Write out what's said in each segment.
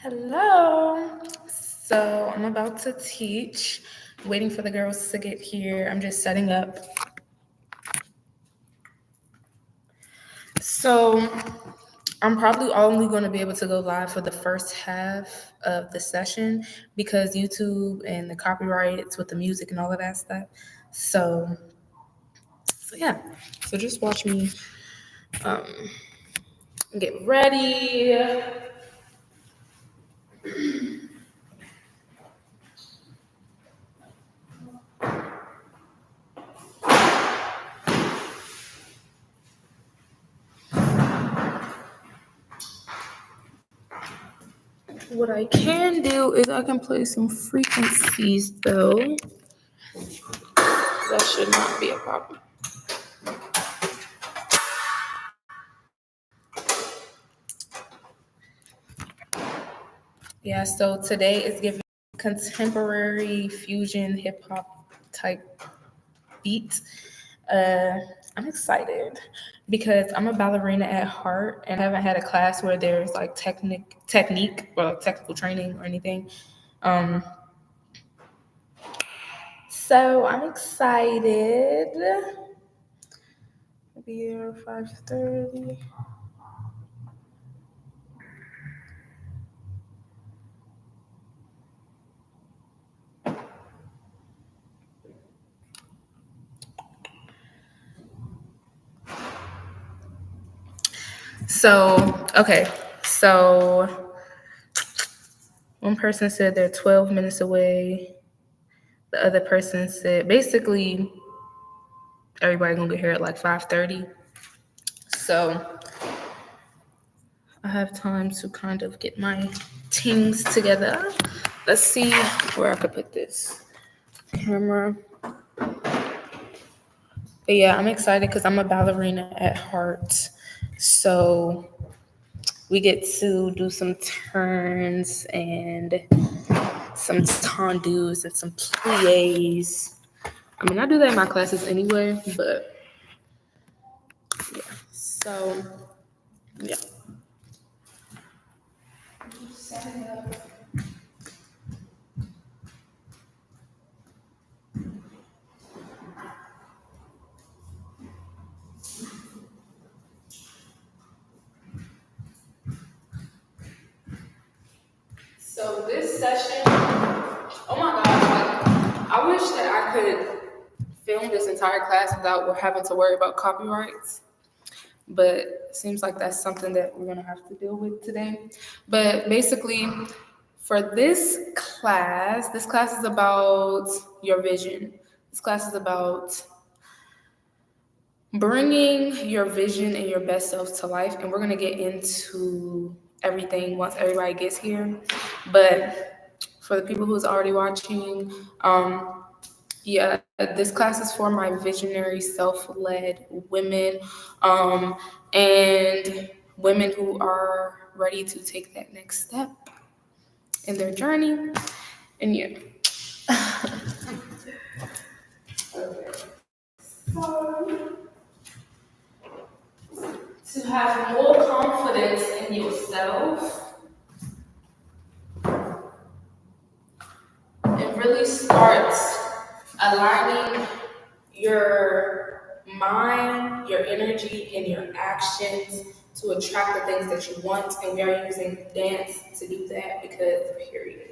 Hello. So I'm about to teach, waiting for the girls to get here. I'm just setting up. So I'm probably only going to be able to go live for the first half of the session because YouTube and the copyrights with the music and all of that stuff. So yeah. So just watch me um, get ready. What I can do is I can play some frequencies though. That should not be a problem. Yeah, so today is giving contemporary fusion hip hop type beat. I'm excited because I'm a ballerina at heart and I haven't had a class where there's like technique or like technical training or anything. Um, so I'm excited. I'll be here 5:30. So one person said they're 12 minutes away. The other person said basically everybody gonna get here at like 5:30. So I have time to kind of get my things together. Let's see where I could put this camera. But yeah, I'm excited because I'm a ballerina at heart. So we get to do some turns and some tendus and some plies. I mean, I do that in my classes anyway, but yeah. So, yeah. So this session, oh my God, like, I wish that I could film this entire class without having to worry about copyrights. But it seems like that's something that we're gonna have to deal with today. But basically, for this class is about your vision. This class is about bringing your vision and your best self to life. And we're gonna get into everything once everybody gets here. But for the people who's already watching, yeah, this class is for my visionary, self-led women, and women who are ready to take that next step in their journey. And yeah. To have more confidence in yourself and really start aligning your mind, your energy, and your actions to attract the things that you want. And we are using dance to do that because, period.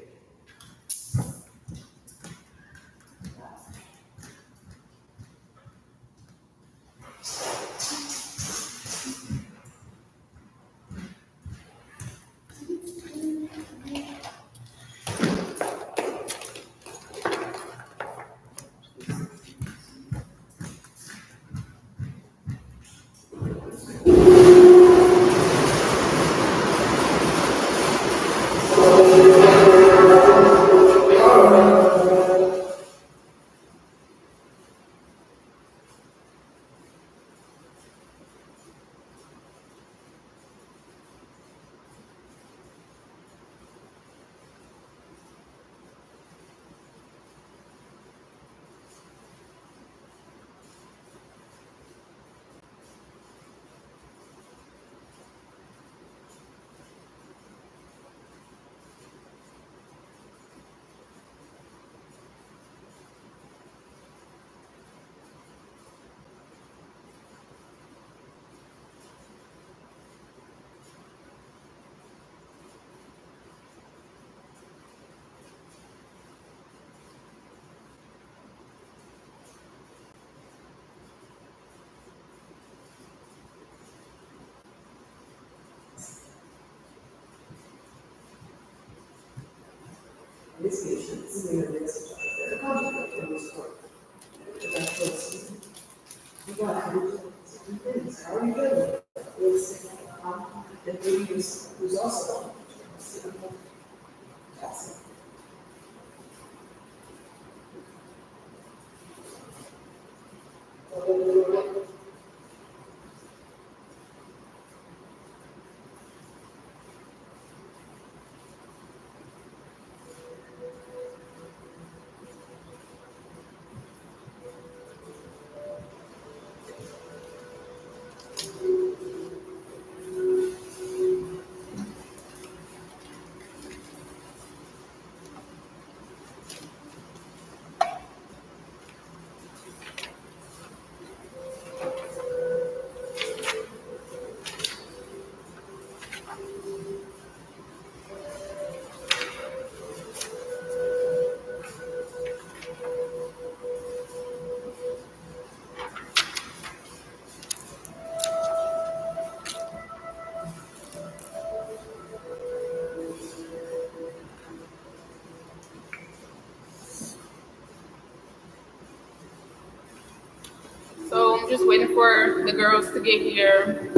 So I'm just waiting for the girls to get here.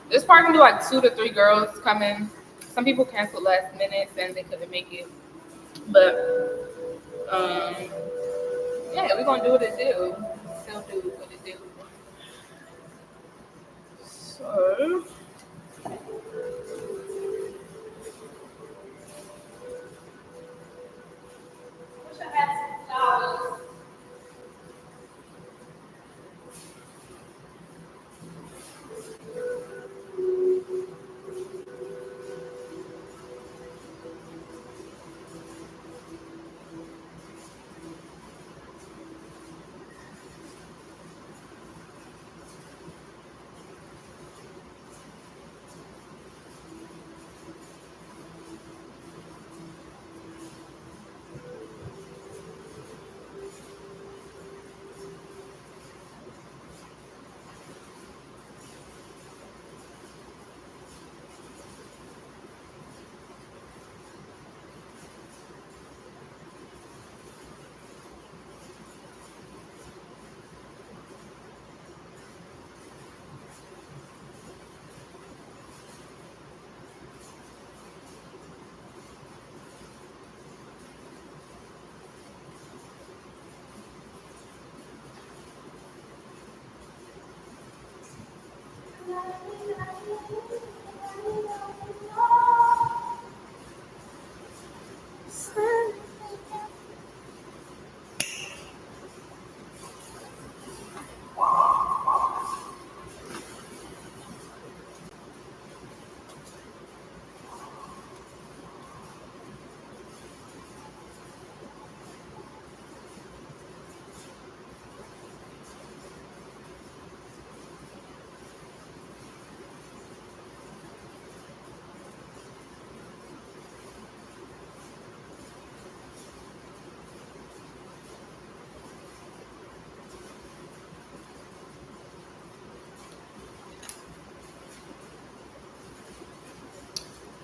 There's probably gonna be like 2 to 3 girls coming. Some people canceled last minute and they couldn't make it. But um, yeah, we're gonna do what it do. Still do what it do. So wish I had some flowers.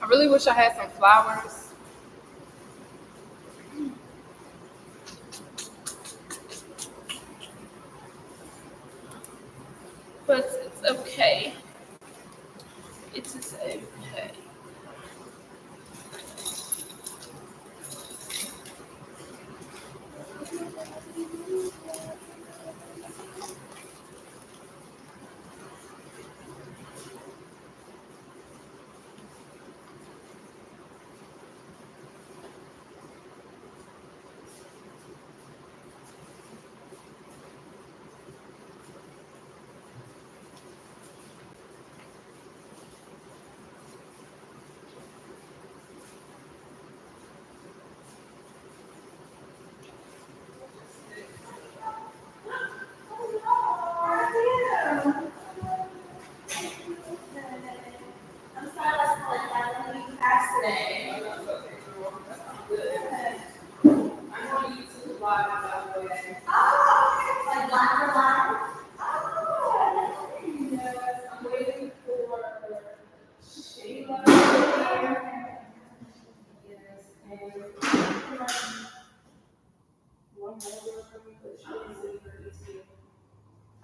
I really wish I had some flowers. But it's okay. It's okay.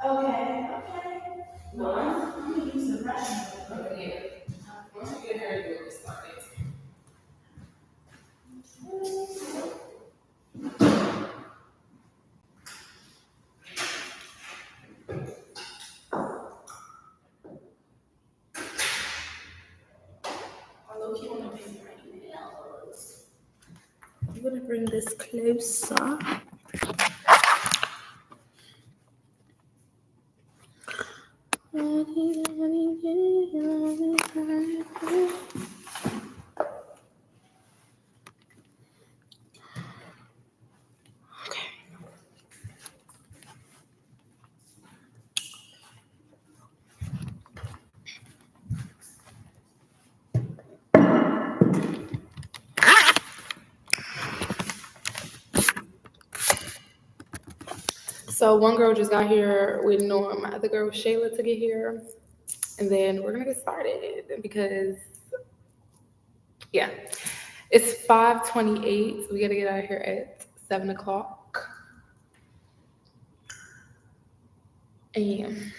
Okay. Well, I'm gonna use the restroom. Okay, yeah. Once you get here, you'll get started. Although you want to be right now, I'm gonna bring this closer. So one girl just got here waiting on my other girl, Shayla, to get here. And then we're gonna get started because, yeah, it's 5:28. So we gotta get out of here at 7 o'clock. And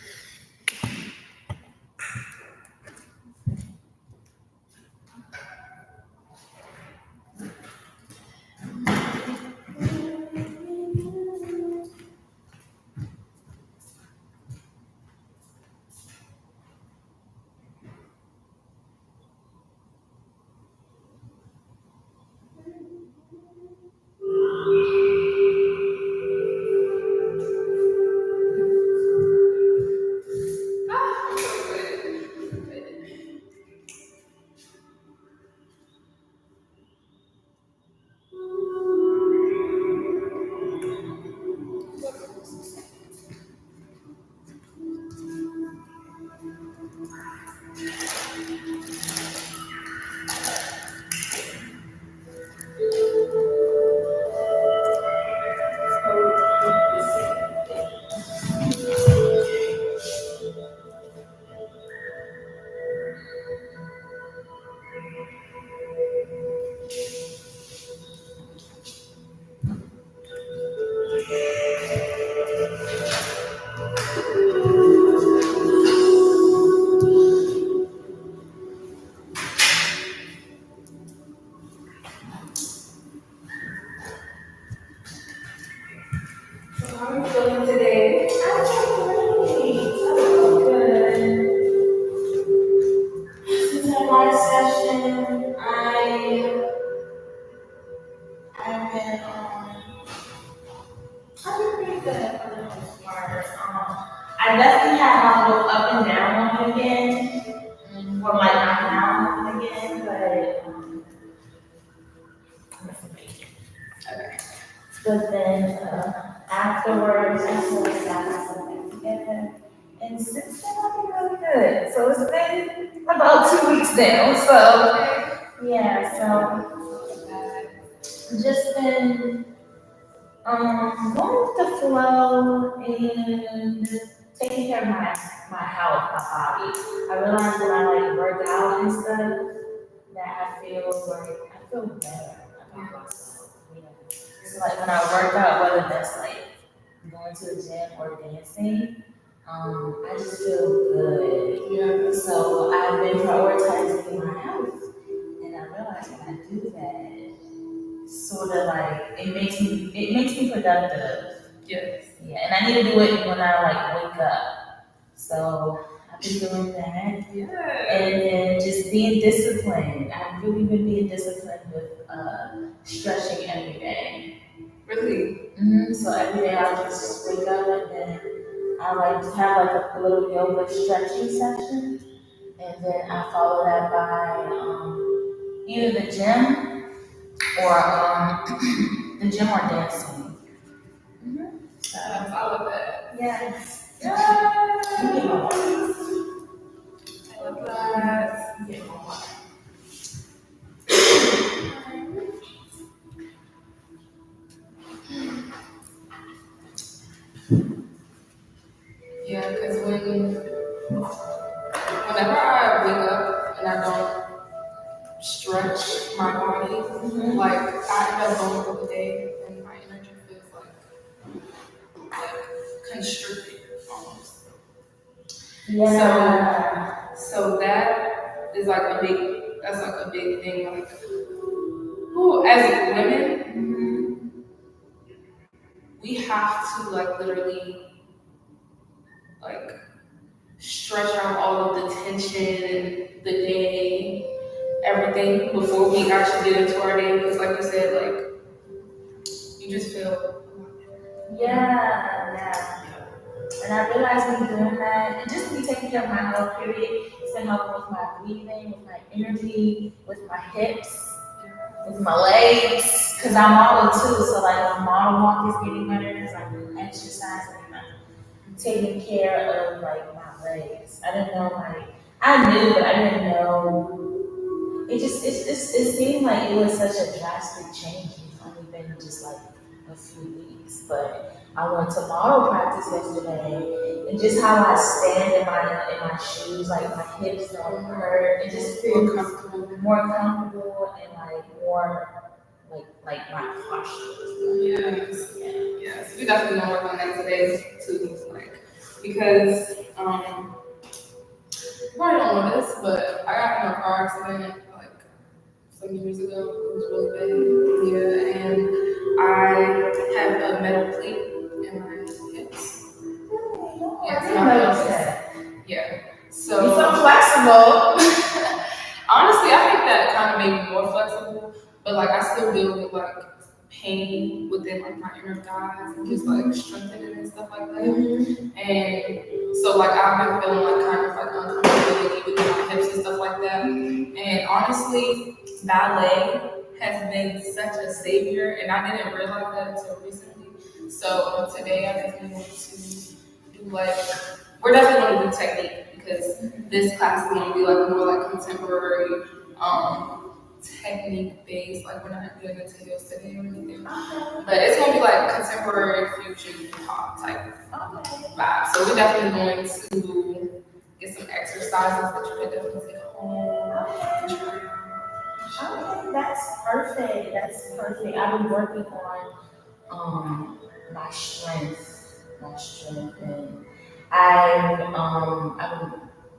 how are you feeling today? I'm great. I'm good. Since our last session, I've been I've been pretty good for the most part. I definitely had my little up and down one again, or like I'm down one again, but okay. But then afterwards, I sort of got something together. And since then, I've been really good. So it's been about 2 weeks now. So, yeah, so just been going with the flow and taking care of my health, my body. I realized when I like work out and stuff, that I feel better about myself. Yeah. So like when I work out, whether that's like going to the gym or dancing, I just feel good. Yeah. So I've been prioritizing my health, and I realize when I do that, sort of like it makes me productive. Yes. Yeah, and I need to do it when I like wake up. So I've been doing that. Yeah. And then just being disciplined. I've really been being disciplined with stretching every day. Really? Mm-hmm. So every day I just wake up and then I like to have like a little yoga stretching session, and then I follow that by either the gym or the gym or dancing. Mm-hmm. So I follow that. Yes. Yes. I love that. Get more water. Yeah, because whenever I wake up and I don't stretch my body, like I end up going through the day and my energy feels like constricted Yeah. So that is like a big. That's like a big thing. Like, who as women, we have to like literally like stretch out all of the tension, the day, everything before we actually get into our day. Because like you said, like you just feel. Yeah. And I realized me doing that, and just me taking care of my health, period, it's been helping with my breathing, with my energy, with my hips, with my legs, because I'm model too. So like my model walk is getting better because I'm exercising and I'm taking care of like my legs. I didn't know like I knew, but I didn't know. It seemed like it was such a drastic change. It's only been just like a few weeks, but I went to model practice yesterday, and just how I stand in my shoes, like my hips don't hurt. It just feels more comfortable and like more like my posture. Yes. Yes. We definitely gonna work on that today too. Like because you probably don't know this, but I got in a car accident like some years ago. It was really bad. Yeah, and I have a metal plate in my hips. Yeah, it's my pelvis. Yeah. So you're so flexible. honestly, I think that kind of made me more flexible, but like I still deal with like pain within like my inner thighs and just like strengthening and stuff like that. And so like I've been feeling like kind of like uncomfortability within my hips and stuff like that. And honestly, ballet has been such a savior, and I didn't realize that until recently. So today I definitely want to do like we're definitely going to do technique because this class is going to be like more like contemporary technique based. Like we're not doing the tails today or anything, but it's going to be like contemporary fusion pop type vibe. So we're definitely going to get some exercises that you can definitely get home. Okay, that's perfect. That's perfect. I've been working on my strength, and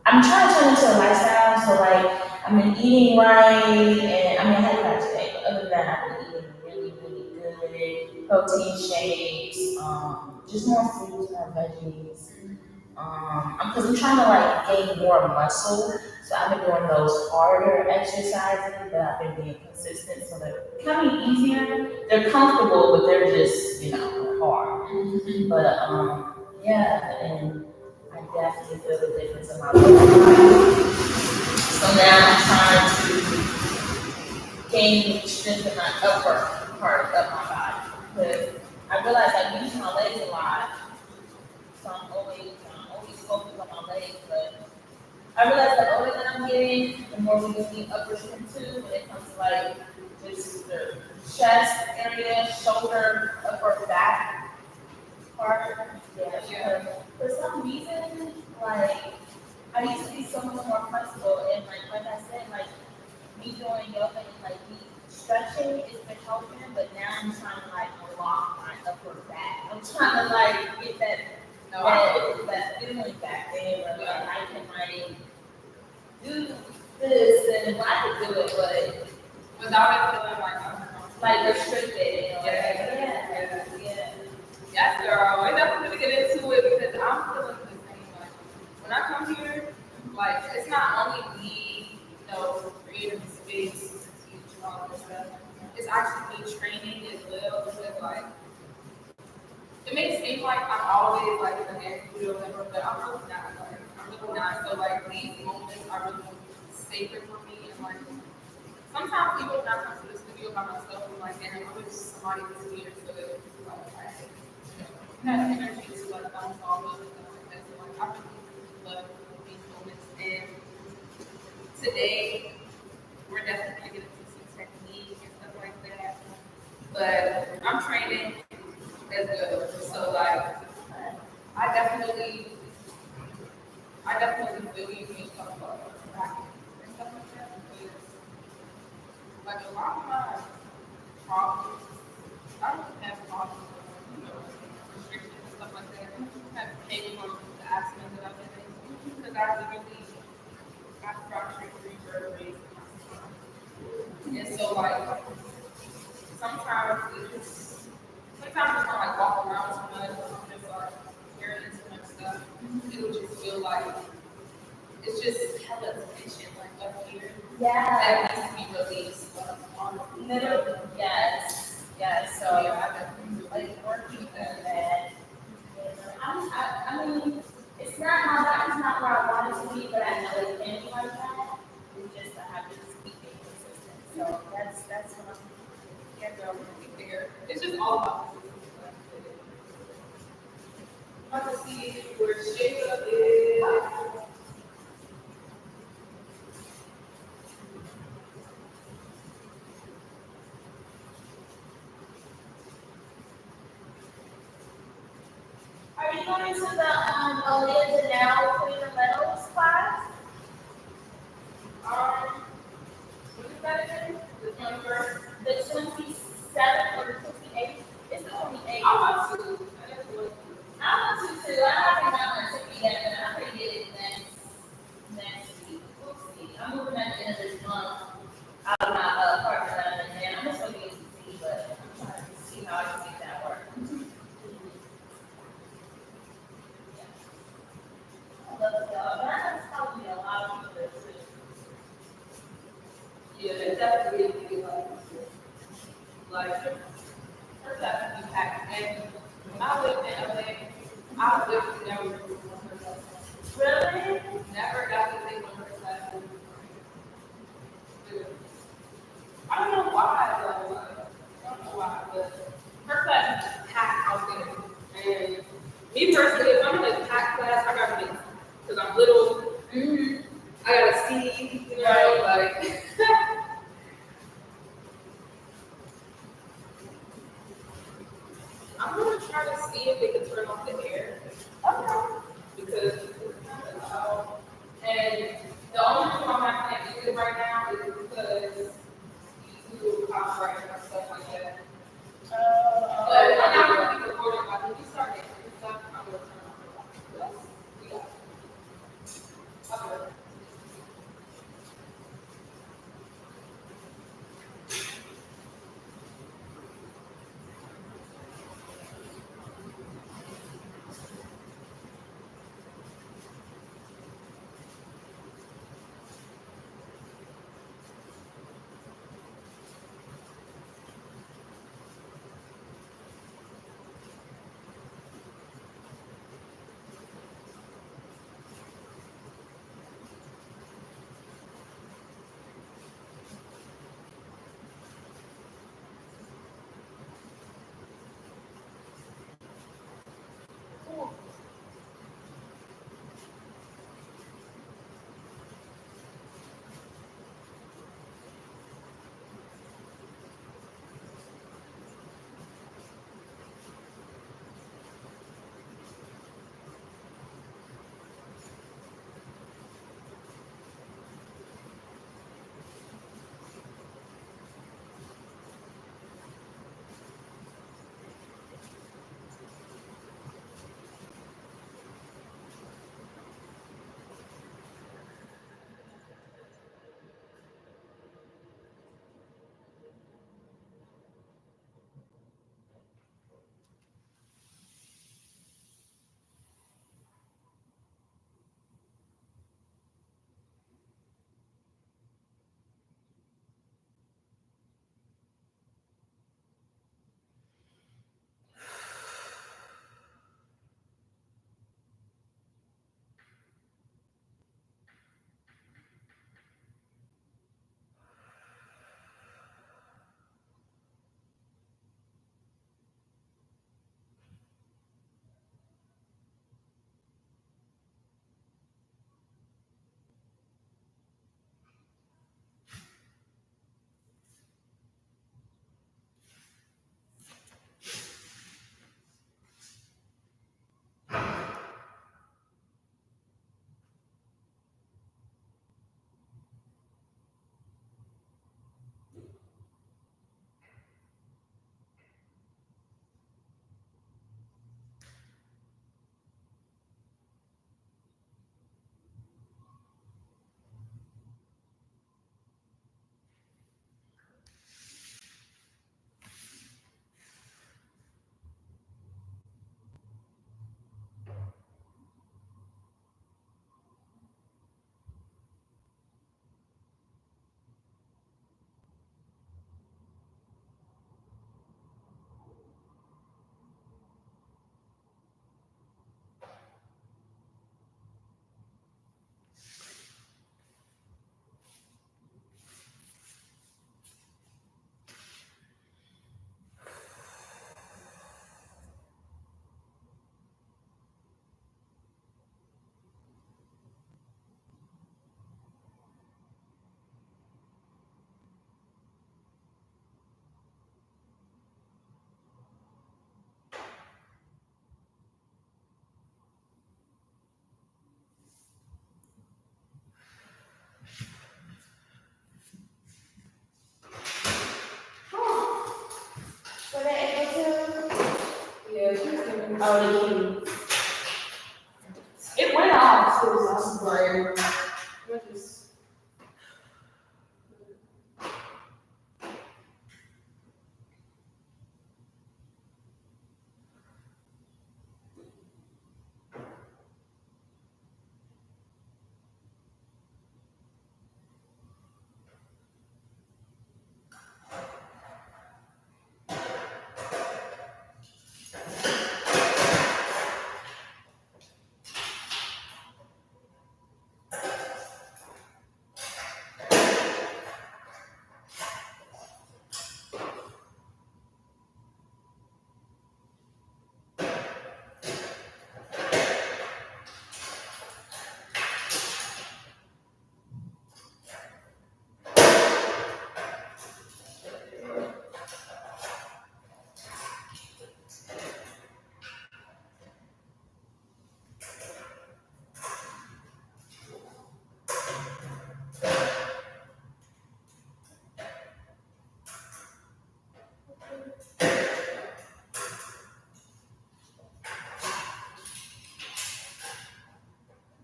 I'm trying to turn into a lifestyle. So like I've been eating right, and I mean I had that today, but other than that, I've been eating really good protein shakes, just more fruits, more veggies. Because I'm trying to like gain more muscle, so I've been doing those harder exercises, but I've been being consistent, so they're becoming easier. They're comfortable, but they're just hard. But yeah, and I definitely feel the difference in my body. So now I'm trying to gain strength in my upper part of my body because I realize I use my legs a lot, so I'm always focused on my legs, but I realize the older that I'm getting, the more we need upper strength too when it comes to like just the chest area, shoulder, upper back part. Yeah. For some reason, like I used to be so much more flexible and like I said, like me doing yoga and like me stretching has been helping, but now I'm trying to like unlock my upper back. I'm trying to like get that feeling back there where like I can like do this and I can do it, but without it feeling like restricted, Yes, girl. We're definitely gonna get into it because I'm feeling the same. Like when I come here, like it's not only me, creating the space to teach all this stuff. It's actually me training as well because like it may seem like I'm always like in the studio or whatever, but I'm really not. Like I'm really not. So like these moments are really sacred for me and like sometimes even when I come to the studio by myself, I'm like, damn, I wish somebody was here so that like have energy to like bounce off of and stuff like that. So like I really love these moments. And today we're definitely gonna get into some technique and stuff like that. But I'm training as well. So like I definitely feel you when you talk about practice and stuff like that because like a lot of my problems, I don't have problems with restrictions and stuff like that. I have came from guys literally got fractured three vertebrae. And so like sometimes it's not like walk around too much or I'm just like carrying too much stuff. It'll just feel like it's just hella tension like up here. Yeah. That needs to be released. Literally, yes. Yes. So Yeah, I definitely like working on that. I mean, it's not my body's not where I want it to be, but I know it can be like that. It's just I have to just keep it consistent. So that's what I'm get there. It's just all about I'm about to see where Shayla is. Are you going to the Live the Now Clean the Metals class? What is that again? The 21st? The 27th or the 28th? It's the 28th. I want to. I want to too. I haven't gotten my ticket yet, but I'm gonna get it next week. We'll see. I'm moving at the end of this month out of my apartment and then I'm just gonna get to see, but I'm trying to see how I can make that work. I love the dog, but I know it's probably a lot of people that too. Yeah, it definitely is like her definitely packed. And when I lived in LA, I literally never took one of her lessons. Really? Never got to take one of her classes. I don't know why though. I don't know why, but her class is packed out there. And me personally, if I'm in a packed class, I gotta be because I'm little. I gotta see, you know, like. I'm gonna try to see if they can turn off the air. Okay. Because it's kind of loud. And the only reason why I'm not gonna do it right now is because you do copyright and stuff like that. But I'm not gonna be recording. Like when we start getting stuff, I'm gonna turn off the light. We got it. Okay. Oh, the key. It went off. It was awesome. Right. We'll just-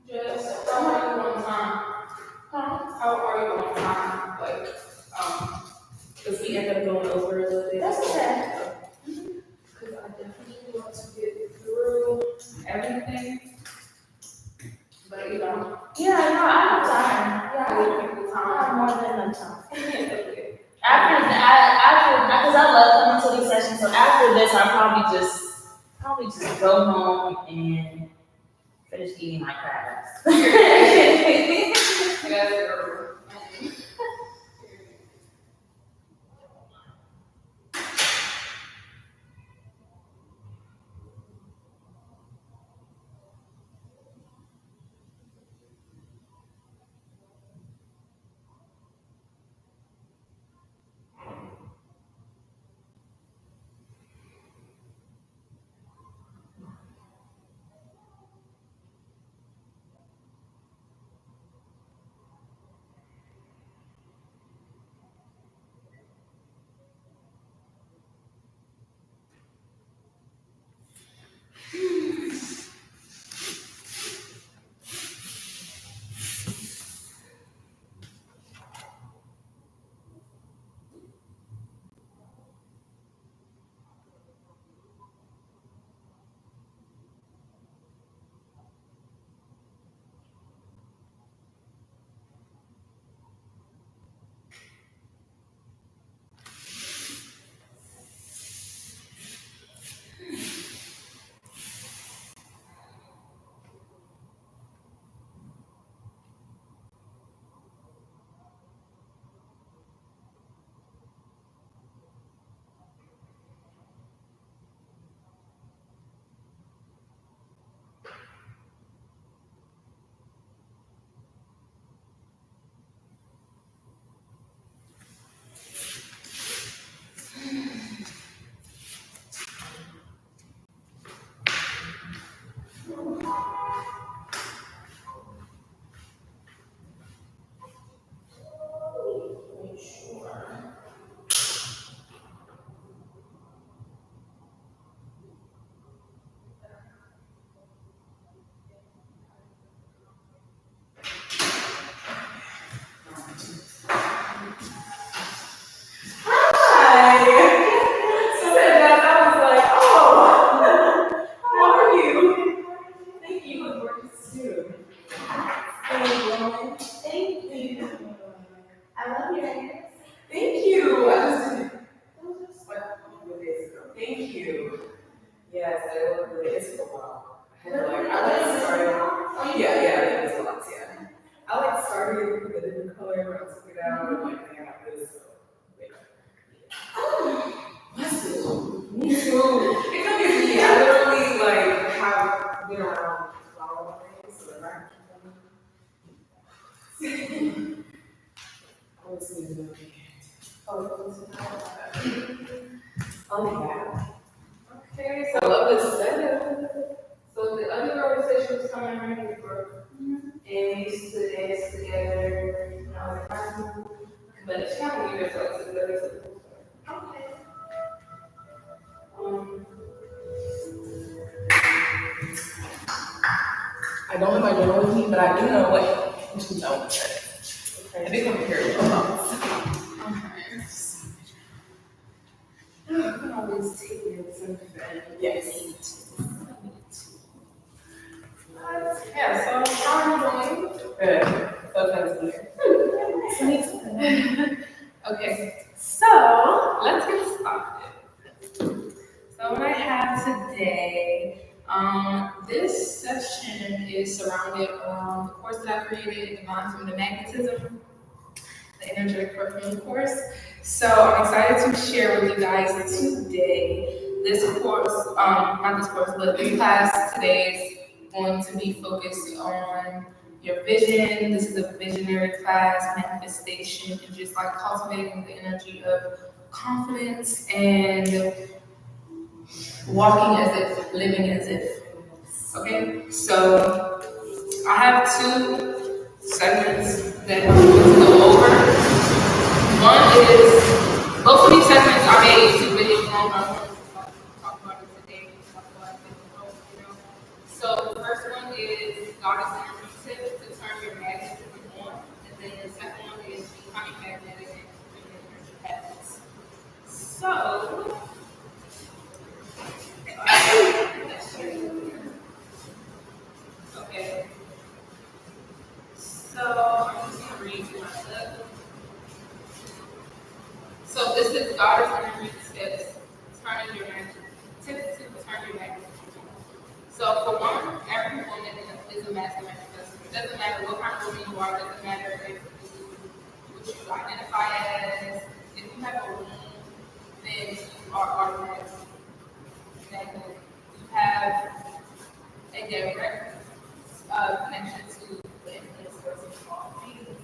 Just, how are you on time? How are you on time? Like, if we end up going over a little bit. That's okay. Because I definitely want to get through everything. But, you know, Yeah, no, I have time. I Yeah, will take the I time. have more than enough time. Okay. Because I love coming to these sessions, so after this, I'll probably just go home and finish eating my crabs. Yes, girl. Okay, so I love this setup. So the other organization was coming around here for, and we used to dance together, when I was in high school. But it's kind of weird, so it's a very simple story. Um, I don't have my journal with me, but I do know what you know. I become curious about. I can always take it to yes. Yeah, so how are you doing? Good. So glad to be here. Okay, so let's get started. So what I have today, this session is surrounded around the course that I created, Advancing the Magnetism, the energetic perfume course. So I'm excited to share with you guys today this course, not this course, but this class today is going to be focused on your vision. This is a visionary class, manifestation, and just like cultivating the energy of confidence and walking as if, living as if. Okay, so I have two segments that I'm going to go over. One is, both of these segments I made YouTube videos on. I'm going to talk about it today. So the first one is Goddess Energy Tips to turn your magnetism on. And then the second one is becoming magnetic and creating energy habits. So, okay. So I'm just going to read my book. So this is Goddess Energy Tips, turning your magic. Tips to turn your magic. So for one, every woman is a master manifestor. It doesn't matter what kind of woman you are. It doesn't matter if what you identify as. If you have a womb, then you are automatic. You have a direct connection to the infinite source of all things.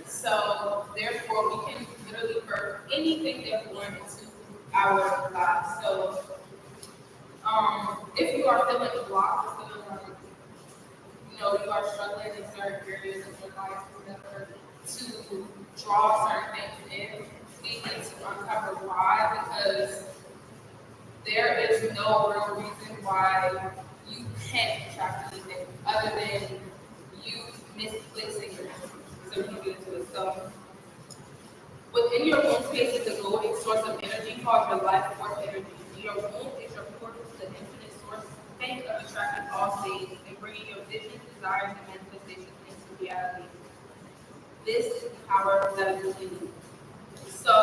So therefore, we can literally birth anything that we want into our lives. So if you are feeling blocked, or feeling like you are struggling in certain areas of your life, whatever, to draw certain things in, we need to uncover why, because there is no real reason why you can't attract anything other than you misplacing your energy. So we can get into it. So within your womb space is a glowing source of energy called your life force energy. Your womb is your portal to the infinite source, bank of attracting all states and bringing your visions, desires, and manifestations into reality. This is the power that is within you. So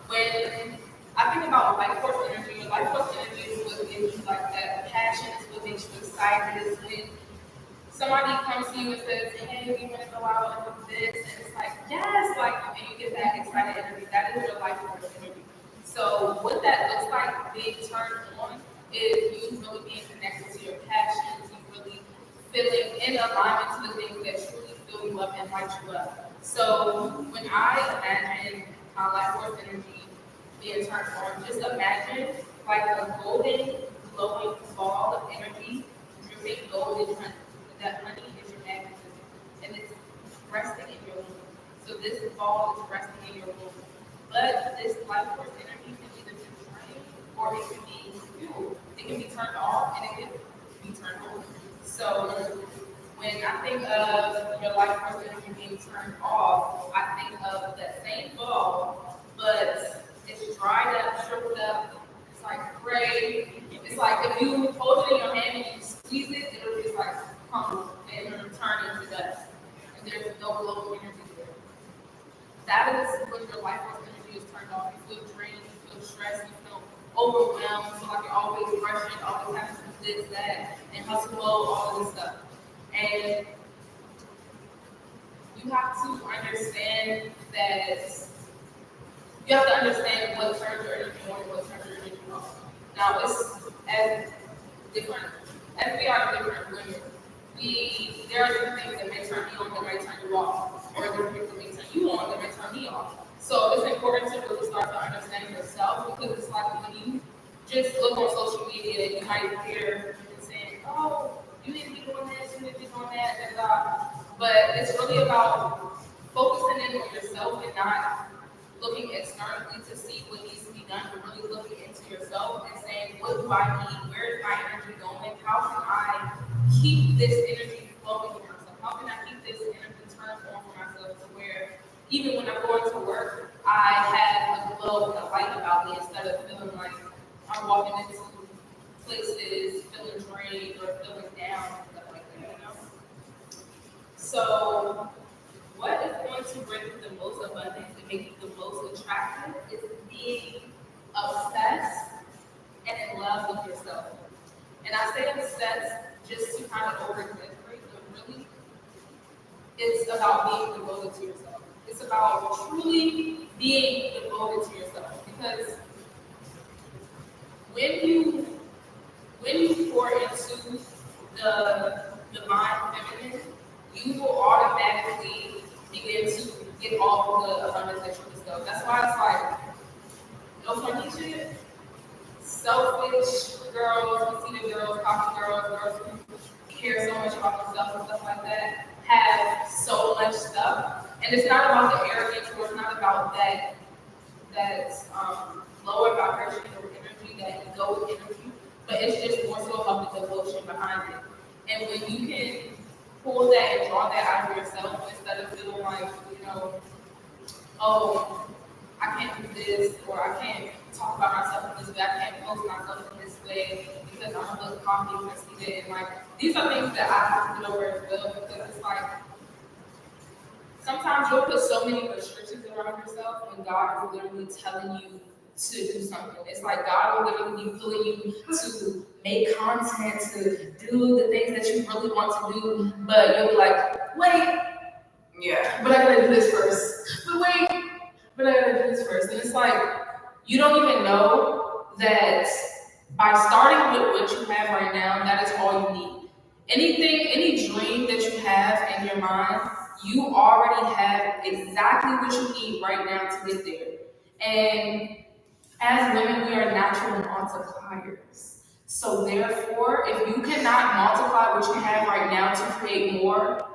when I think about life force energy, life force energy is what gives you like that passion, is what makes you excited, is when somebody comes to you and says, hey, we want to go out and do this, and it's like, yes, and you get that excited energy. That is your life force energy. So what that looks like being turned on is you really being connected to your passions, you really feeling in alignment to the things that truly fill you up and light you up. So when I imagine my life force energy being turned on, just imagine like a golden glowing ball of energy dripping golden honey. That honey is your magnetism, and it's resting in your womb. So this ball is resting in your womb. But this life force energy can either be drained or it can be fueled. It can be turned off and it can be turned on. So when I think of your life force energy being turned off, I think of that same ball, but it's dried up, shriveled up. It's like gray. It's like if you hold it in your hand and you squeeze it, it'll just like crumble and it'll turn into dust. And there's no glowing energy there. That is when your life force energy is turned off. You feel drained, you feel stressed, you feel overwhelmed, you feel like you're always rushing, always having to do this, that, and hustle mode, all of this stuff. And you have to understand that you have to understand what turns your energy on and what turns your energy off. Now, it's as different as we are different women. There are different things that may turn me on that may turn you off, or different things that may turn you on that may turn me off. So it's important to really start to understand yourself, because it's like when you just look on social media, you might hear people saying, "Oh, you need to be doing this, you need to be doing that," and but it's really about focusing in on yourself and not looking externally to see what needs to be done, but really looking into yourself and saying, what do I need? Where is my energy going? How can I keep this energy flowing for myself? How can I keep this energy turned on for myself to where even when I'm going to work, I have a glow and a light about me instead of feeling like I'm walking into places feeling drained or feeling down and stuff like that, you know? So what is going to bring you the most abundance and make you the most attractive is being obsessed and in love with yourself. And I say obsessed just to kind of over-exaggerate, but really it's about being devoted to yourself. It's about truly being devoted to yourself. Because when you pour into the divine feminine, you will automatically begin to get all the abundance that you deserve. That's why it's like, no funny shit. Selfish girls, conceited girls, cocky girls, girls who care so much about themselves and stuff like that, have so much stuff. And it's not about the arrogance, or it's not about that lower vibration or energy, that ego energy, but it's just more so about the devotion behind it. And when you can pull that and draw that out of yourself instead of feeling like, you know, oh, I can't do this, or I can't talk about myself in this way, I can't post myself in this way because I'm a little cocky and conceited. And like, these are things that I have to get over as well, because it's like, sometimes you'll put so many restrictions around yourself when God is literally telling you to do something. It's like God will literally be pulling you to make content, to do the things that you really want to do, but you'll be like, wait, yeah, but I gotta do this first. But wait, but I gotta do this first. And it's like, you don't even know that by starting with what you have right now, that is all you need. Any dream that you have in your mind, you already have exactly what you need right now to get there. And as women, we are natural multipliers. So therefore, if you cannot multiply what you have right now to create more,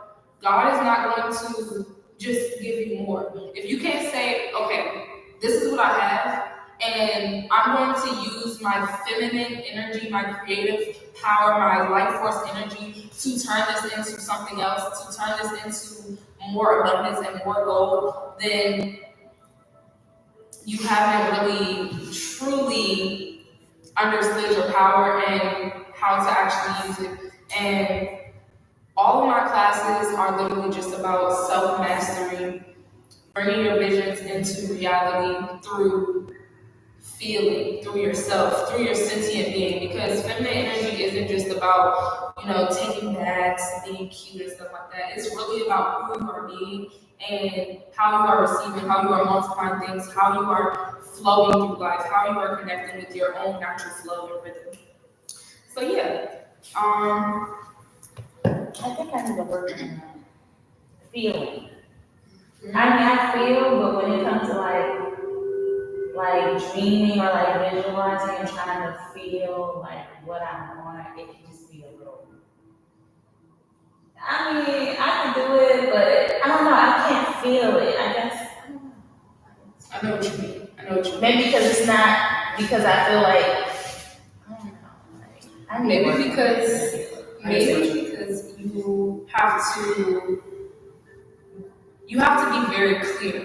God is not going to just give you more. If you can't say, okay, this is what I have, and I'm going to use my feminine energy, my creative power, my life force energy to turn this into something else, to turn this into more abundance and more gold, then you haven't really truly understood your power and how to actually use it. And all of my classes are literally just about self-mastery, bringing your visions into reality through feeling, through yourself, through your sentient being. Because feminine energy isn't just about, you know, taking baths and being cute and stuff like that. It's really about who you are being and how you are receiving, how you are multiplying things, how you are flowing through life, how you are connecting with your own natural flow and rhythm. So yeah, I think I need to work on that. Feeling. I mean, I feel, but when it comes to like dreaming or like visualizing and trying to feel like what I want, it can just be a little. I mean, I can do it, but I don't know. I can't feel it. I guess I don't know. I know what you mean. Maybe because it's not because I feel like I don't know. Like, I need to work Maybe on it. because you have to be very clear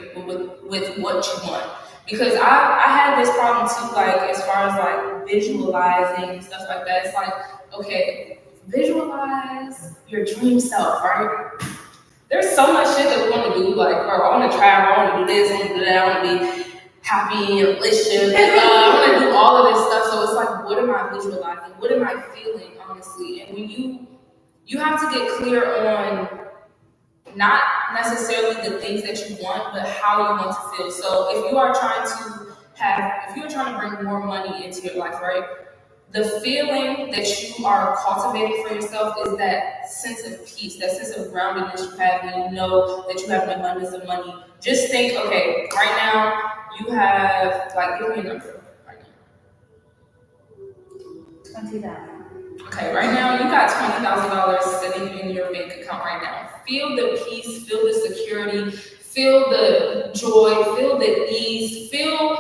with what you want. Because I had this problem too, like as far as like visualizing and stuff like that. It's like, okay, visualize your dream self, right? There's so much shit that we want to do, like, or I want to travel, I want to do this, I want to do that, I want to be happy in a relationship, I want to do all of this stuff. So it's like, what am I visualizing? What am I feeling, honestly? And when you have to get clear on not necessarily the things that you want, but how you want to feel. So if you're trying to bring more money into your life, right? The feeling that you are cultivating for yourself is that sense of peace, that sense of groundedness you have when you know that you have an abundance of money. Just think, okay, right now you have, like, give me a number right now. $20,000. Okay, right now you got $20,000 sitting in your bank account right now. Feel the peace, feel the security, feel the joy, feel the ease, feel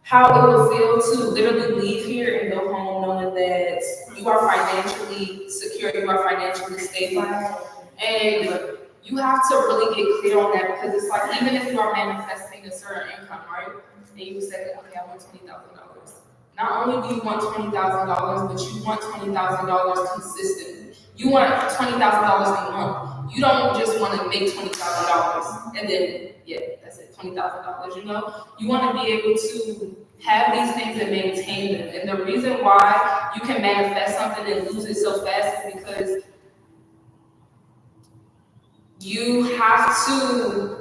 how it will feel to literally leave here and go home knowing that you are financially secure, you are financially stable. And you have to really get clear on that, because it's like, even if you are manifesting a certain income, right? And you say, okay, I want $20,000. Not only do you want $20,000, but you want $20,000 consistently. You want $20,000 a month. You don't just want to make $20,000 and then, yeah, that's it, $20,000, you know? You want to be able to have these things and maintain them. And the reason why you can manifest something and lose it so fast is because you have to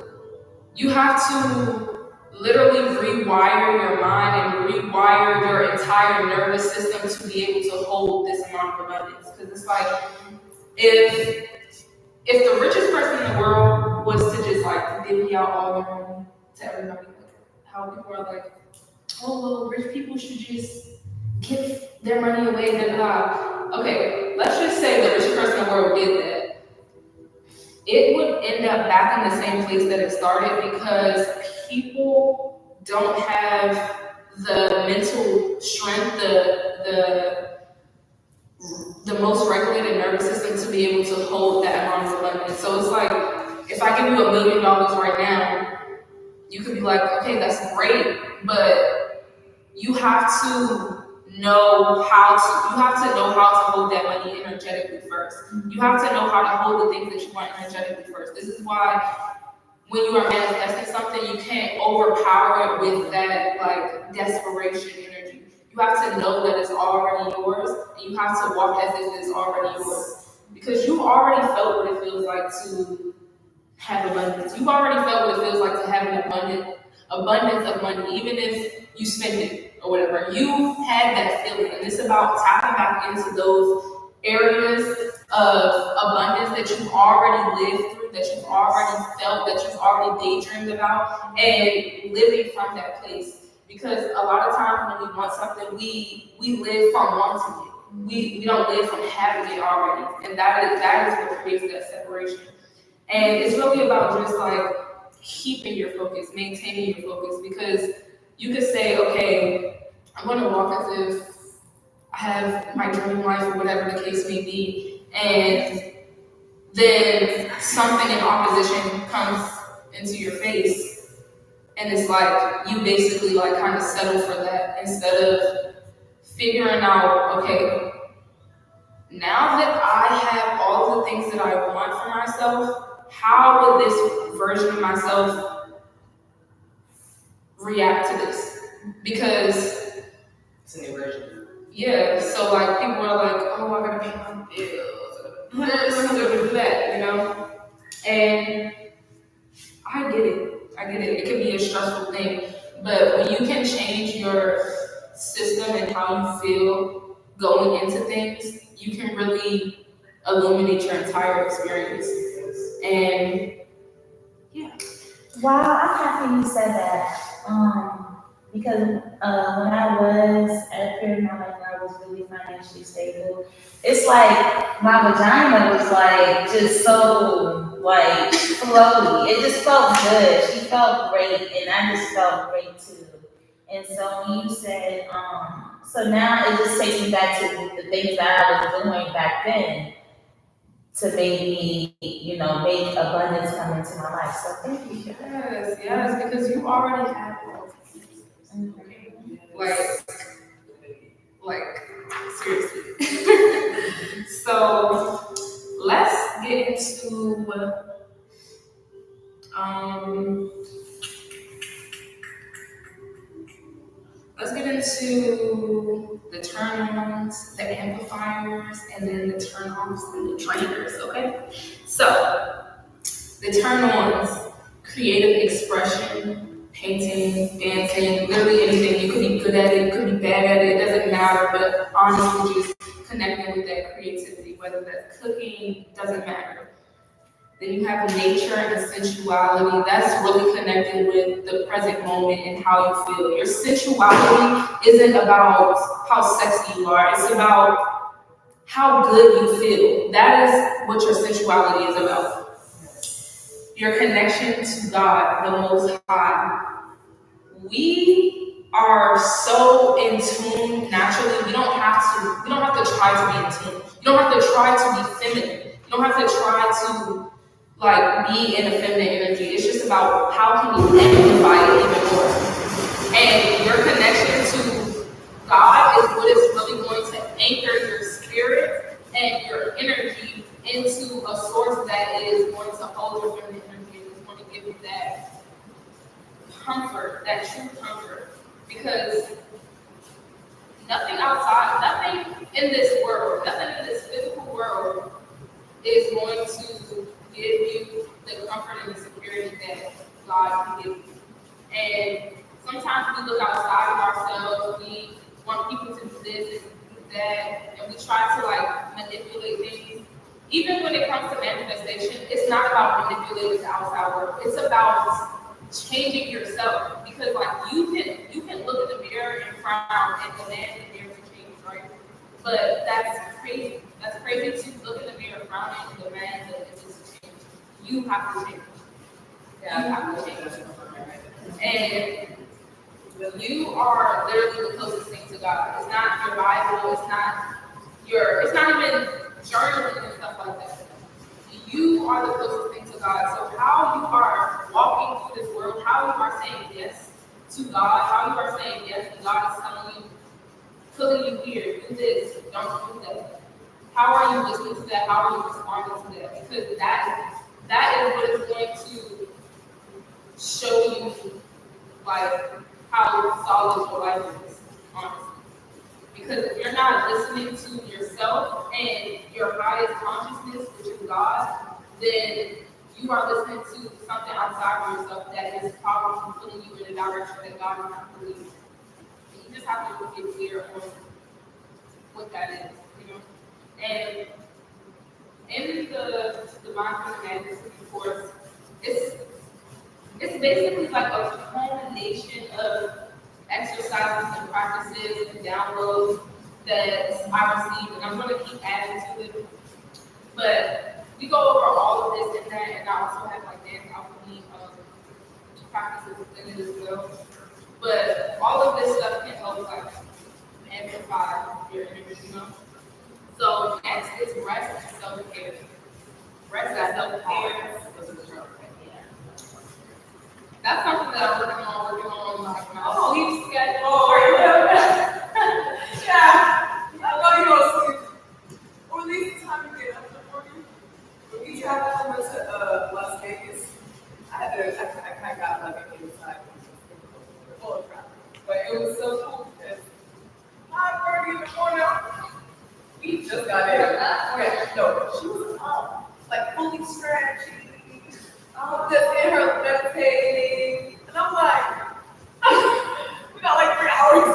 literally rewire your mind and rewire your entire nervous system to be able to hold this amount of abundance. Because it's like, if the richest person in the world was to just like divvy out all their money to everybody, like how people are like, oh, well, rich people should just give their money away, blah, blah. Okay, let's just say the richest person in the world did that. It would end up back in the same place that it started, because people don't have the mental strength, the most regulated nervous system to be able to hold that amount of abundance. So it's like, if I give you $1 million right now, you could be like, okay, that's great, but you have to know how to hold that money energetically first. You have to know how to hold the things that you want energetically first. This is why when you are manifesting something, you can't overpower it with that like desperation energy. You have to know that it's already yours, and you have to walk as if it's already yours, because you've already felt what it feels like to have abundance. You've already felt what it feels like to have an abundance of money, even if you spend it or whatever. You had that feeling, and it's about tapping back into those areas of abundance that you've already lived through, that you've already felt, that you've already daydreamed about, and living from that place. Because a lot of times when we want something, we live from wanting it. We don't live from having it already, and that is what creates that separation. And it's really about just like keeping your focus, maintaining your focus, because you could say, okay, I'm going to walk as if I have my dream life or whatever the case may be, and then something in opposition comes into your face, and it's like you basically like kind of settle for that instead of figuring out, okay, now that I have all the things that I want for myself, how would this version of myself react to this? Because it's a new version. Yeah, so like people are like, oh, I gotta pay my bills, I'm gonna do that, you know? And I get it. It can be a stressful thing, but when you can change your system and how you feel going into things, you can really illuminate your entire experience. And yeah. Wow, I'm happy you said that. Because when I was at a period in my life where I was really financially stable, it's like my vagina was like just so like floaty. It just felt good. She felt great, and I just felt great too. And so when you said, so now it just takes me back to the things that I was doing back then to maybe, make abundance come into my life. So thank you. Yes, because you already have all these things. Like seriously. So let's get into the turn-ons, the amplifiers, and then the turn-offs and the trainers, okay? So, the turn-ons, creative expression, painting, dancing, literally anything. You could be good at it, you could be bad at it, it doesn't matter, but honestly just connecting with that creativity, whether that's cooking, doesn't matter. Then you have nature and sensuality. That's really connected with the present moment and how you feel. Your sensuality isn't about how sexy you are. It's about how good you feel. That is what your sensuality is about. Your connection to God, the Most High. We are so in tune naturally. We don't have to try to be in tune. You don't have to try to be feminine. You don't have to try to like be in a feminine energy. It's just about how can you amplify it even more. And your connection to God is what is really going to anchor your spirit and your energy into a source that is going to hold your feminine energy and is going to give you that comfort, that true comfort. Because nothing outside, nothing in this world, nothing in this physical world is going to give you the comfort and the security that God can give you. And sometimes we look outside of ourselves, we want people to do this and do that, and we try to like manipulate things. Even when it comes to manifestation, it's not about manipulating the outside world. It's about changing yourself. Because like you can look in the mirror and frown and demand the mirror to change, right? But that's crazy. That's crazy to look in the mirror, frown and demand that it just change. You have to change. Yeah, you have to change. And you are literally the closest thing to God. It's not your Bible. It's not even journaling and stuff like that. You are the closest thing to God. So how you are walking through this world, how you are saying yes to God, how you are saying yes, and God is telling you, pulling you here, do this, don't do that. How are you listening to that? How are you responding to that? Because that is what is going to show you like how solid your life is, honestly. Because if you're not listening to yourself and your highest consciousness, which is God, then you are listening to something outside of yourself that is probably pulling you in a direction that God is not pulling you. And you just have to get clear on what that is, you know? And in the divine magnetism course, it's basically like a culmination of exercises and practices and downloads that I received, and I'm going to keep adding to it. But we go over all of this and that, and I also have like dance alchemy practices in it as well. But all of this stuff can help like amplify your energy, you know. So next is rest and self-care. Rest and self-care. That's something that I'm working on like my sleep schedule. Yeah, I know you don't sleep. Or at least the time you get up in the morning. When we traveled, I went to Las Vegas. I kind of got like an inside full of traffic. But it was so cool because 5:30 in the morning, we just got in. Okay, no, she was up, like fully stretched. Just in her meditating, and I'm like, we got like 3 hours.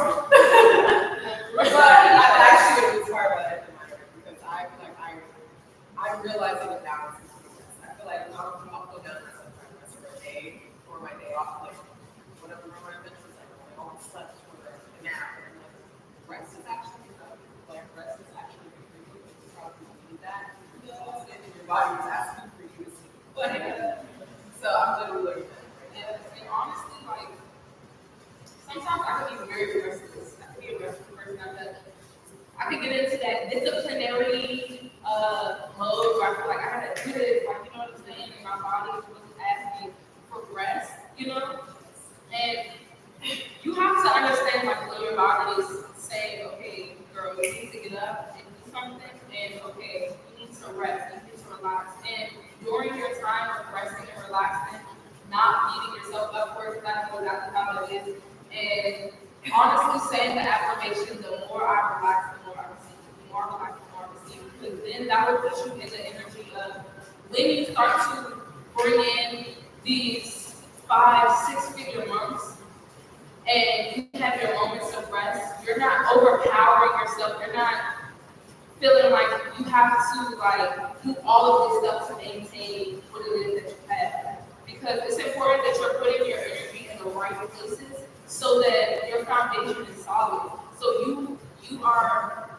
But I actually was inspired by that because I feel like I realized that the balance is really best. I feel like I'll go down to sometimes for a day or my day off, like whatever my mentions, like I almost slept for a nap, and like rest is actually good. Like rest is actually good for you. You probably need that. And your body is asking for you to sleep. But so I'm literally learning that. And honestly, like, sometimes I can be very restless. I can be a restless person. I could get into that disciplinary mode where I feel like I gotta do this, like, you know what I'm saying? And my body is really asking for rest, you know? And you have to understand, like, when your body is saying, okay, girl, you need to get up and do something, and okay, you need to rest, you need to relax. And during your time of resting and relaxing, not beating yourself up for it, that's exactly how it is. And honestly saying the affirmation, the more I relax, the more I receive. The more I relax, the more I receive. Because then that will put you in the energy of when you start to bring in these 5-6 figure months and you have your moments of rest, you're not overpowering yourself, you're not feeling like you have to like do all of this stuff to maintain what it is that you have. Because it's important that you're putting your energy in the right places so that your foundation is solid. So you are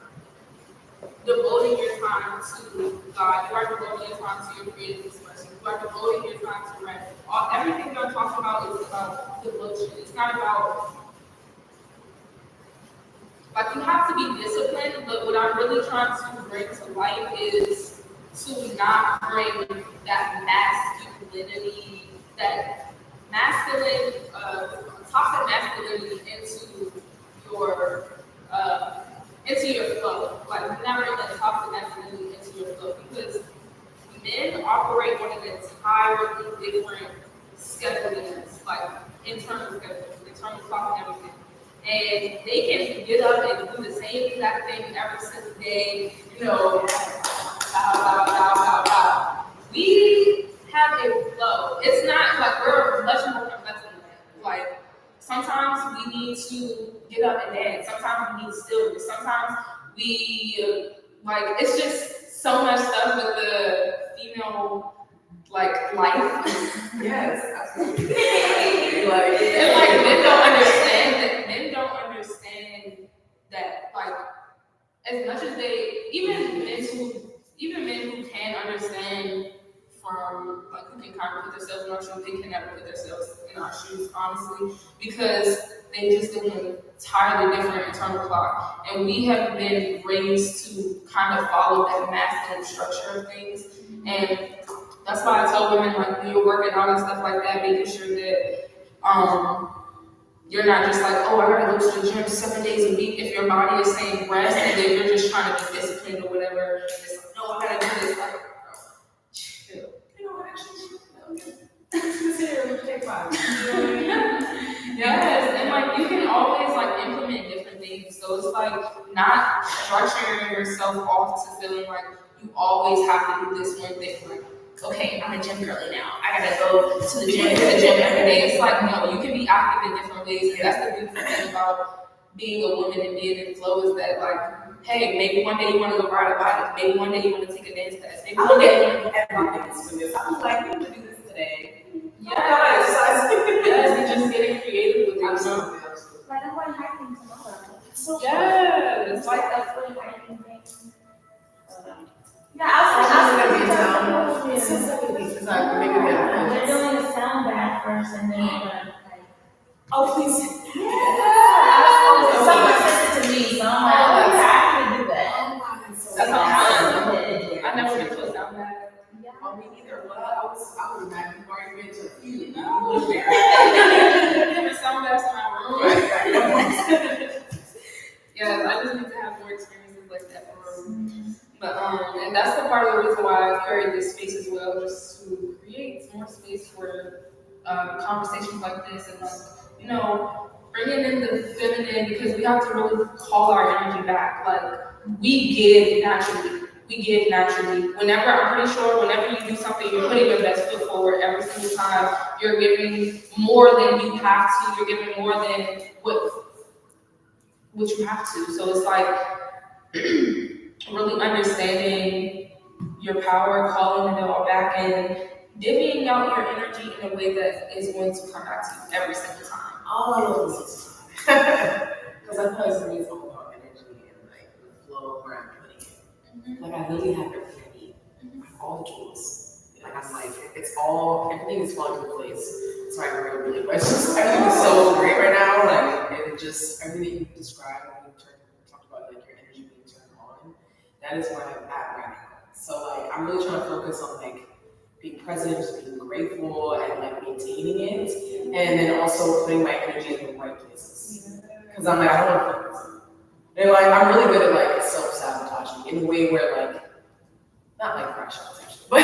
devoting your time to God. You are devoting your time to your creative expression. You are devoting your time to rest. Everything that I'm talking about is about devotion. It's not about, like, you have to be disciplined, but what I'm really trying to bring to light is to not bring that masculinity, that masculine, toxic masculinity into your flow. Like never let toxic masculinity into your flow because men operate on an entirely different scheduliness, like internal schedules, internal clock and everything. And they can get up and do the same exact thing every single day, bow, bow, bow, bow, bow. We have a flow. It's not like we're much more complex than that. Like sometimes we need to get up and dance. Sometimes we need stillness. Sometimes we like it's just so much stuff with the female like life. Yes, absolutely. Men don't understand that. Men don't understand that. Like as much as they, even men who can understand from like who can kind of put themselves in our shoes, they can never put themselves in our shoes, honestly, because they just live an entirely different internal clock. And we have been raised to kind of follow that masculine structure of things. And that's why I tell women like when you're working out and stuff like that, making sure that you're not just like, oh, I gotta go to the gym 7 days a week if your body is saying rest and then you're just trying to be disciplined or whatever. It's like, no, I gotta do this. Like, chill. You know what, actually, consider it take 5. Yes, and like you can always like implement different things. So it's like not structuring yourself off to feeling like you always have to do this one thing. Like, okay, I'm a gym girly now. I gotta go to the gym every day. It's like, no, you can be active in different ways. And that's the beautiful thing about being a woman and being in flow is that like, hey, maybe one day you want to go ride a bike. Maybe one day you want to take a dance class. Maybe one day you want to everything is I was like, I'm gonna do this today. yes, you're just getting creative with it. Absolutely. Like I'm going hiking tomorrow. So Yes, it's like that free hiking thing. Yeah, I was it's so second because I maybe they're doing a sound bath first and then they're gonna like. Oh, please. Someone sent it to me, so I'm like, oh yeah, I can do that. Oh my, so That's how Yeah. I never been to a sound bath. Oh, me neither. Well, I was back in Martin to a few. No. Different sound baths in my room. Yeah, I just need to have more experiences like that for real. But and that's the part of the reason why I created this space as well, just to create more space for conversations like this and like, bringing in the feminine because we have to really call our energy back. Like we give naturally. Whenever, I'm pretty sure, whenever you do something, you're putting your best foot forward every single time. You're giving more than you have to. You're giving more than what you have to. So it's like really understanding your power, calling it all back, and divvying out your energy in a way that is going to come back to you every single time. All I know is because I personally it's all about energy and like the flow where I'm putting it. Like I really have everything I need. I have all the tools. Like I'm like everything is falling into place. Sorry, I'm really but it's just everything is so great right now. Like and just everything you described when you talked about like your energy being turned on. That is where I'm at right now. So like I'm really trying to focus on like being present, just being grateful and like maintaining it, and then also putting my energy in the right places. Because I'm like I don't want to focus. And like I'm really good at like self-sabotaging in a way where like not like crash outs actually, but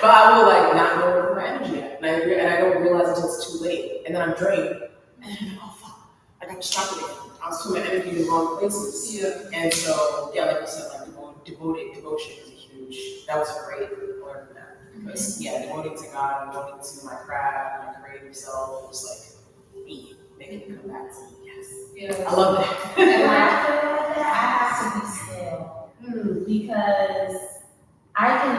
I will like not know where my energy at, and I don't realize until it's too late, and then I'm drained, and then I'm like, oh fuck, I got distracted again. I was putting my energy in the wrong places. Yeah. And so yeah, like you said, like devotion is a huge. That was a great word for that because yeah, devoting to God, devoting to my craft, my creative self, just like me, making it come back to me. Yes. I love that. And when I feel like that, I have to be still because I can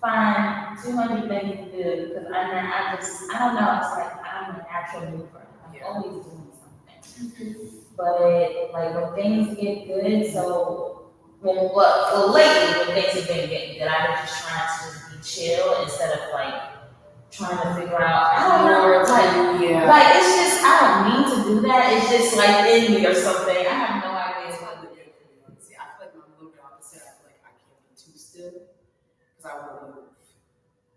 find 200 things to do because I don't know, it's like I'm a natural mover. I'm always doing something. But like when things get good, so lately when things have been getting good, I've been just trying to be chill instead of like trying to figure out, I don't know, like it's just, I don't mean to do that, it's just like in me or something, I have no idea. See, I feel like I'm a little bit opposite. I feel like I can't be too still because I won't move.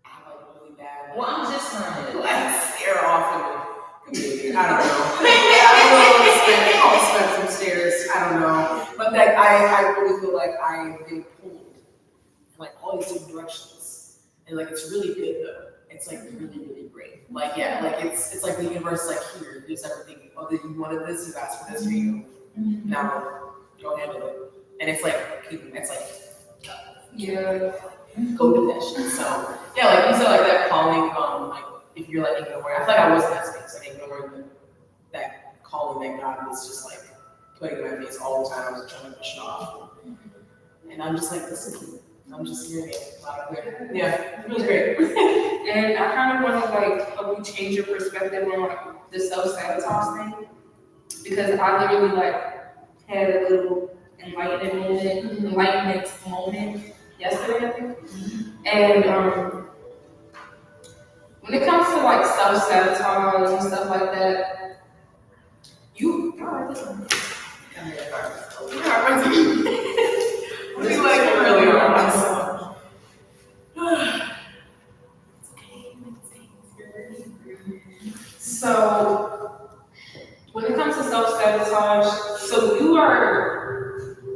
I have like really bad. Well, I'm just learning. Like stare off in the community. I don't know. Yeah, I'll spend some stairs. I don't know. But like I really feel like I've been pulled in like all these different directions. And like it's really good though. It's like really, really great. Like yeah, like it's like the universe is like here, here's everything. Oh, that you wanted this, you asked for this, here you go. Now go handle it. And it's like it's like Yeah. go do that shit. So yeah, like you said, like that calling, like if you're like ignoring, I feel like I was in that space, like ignoring that calling that God was just like putting in my face all the time. I was trying to push it off, and I'm just like, listen, I'm just hearing it loud and clear. Yeah, it was great. And I kind of want to like help you change your perspective on like the self-sabotage thing, because I literally like had a little enlightenment moment yesterday, I think. And when it comes to like self-sabotage and stuff like that, you got this one. We like really are myself. So when it comes to self-sabotage, so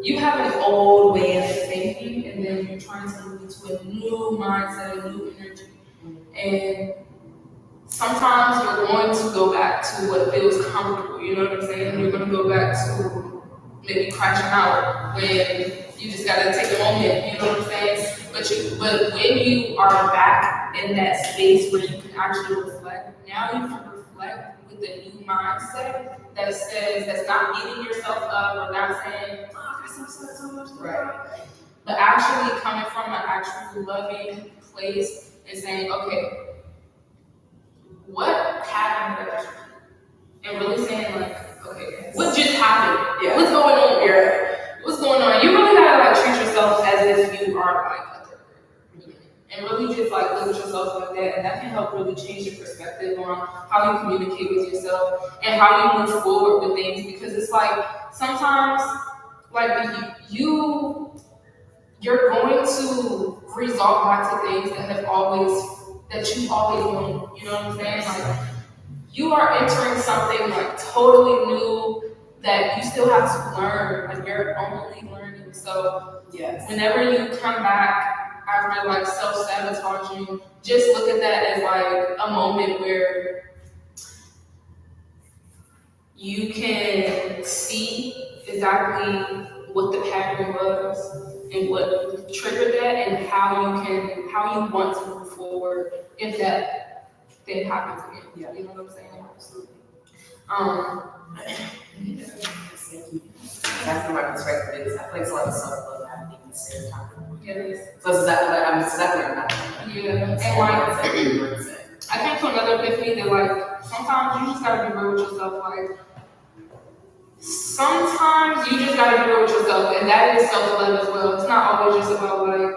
you have an old way of thinking, and then you're trying to move into a new mindset, a new energy. And sometimes you're going to go back to what feels comfortable, you know what I'm saying? You're going to go back to maybe crashing out when you just got to take a moment, you know what I'm saying? But when you are back in that space where you can actually reflect, now you can reflect with a new mindset that says, that's not beating yourself up or not saying, oh, I got so much to Right. but actually coming from an actual loving place and saying, okay, what happened there? And really saying like, okay, what just happened? Yeah. What's going on here? What's going on? You really gotta like treat yourself as if you are like a third grader. And really just like look at yourself like that, and that can help really change your perspective on how you communicate with yourself and how you move forward with things. Because it's like sometimes like you're going to resort back to things that you've always known. You know what I'm saying? Like you are entering something like totally new that you still have to learn. Like you're only learning. So Yes. whenever you come back after like self-sabotaging, just look at that as like a moment where you can see exactly what the pattern was and what triggered that, and how you want to move forward if that thing happens again. Yeah. You know what I'm saying? Absolutely. That's my perspective is I feel like it's a lot of self-love happening at the same time. Yes. So it's exactly like I'm exactly what I'm not. Yeah. And So like it's every word said. I came to another epiphany that like sometimes you just gotta be real with yourself. Like sometimes you just gotta be real with yourself, and that is self-love as well. It's not always just about like,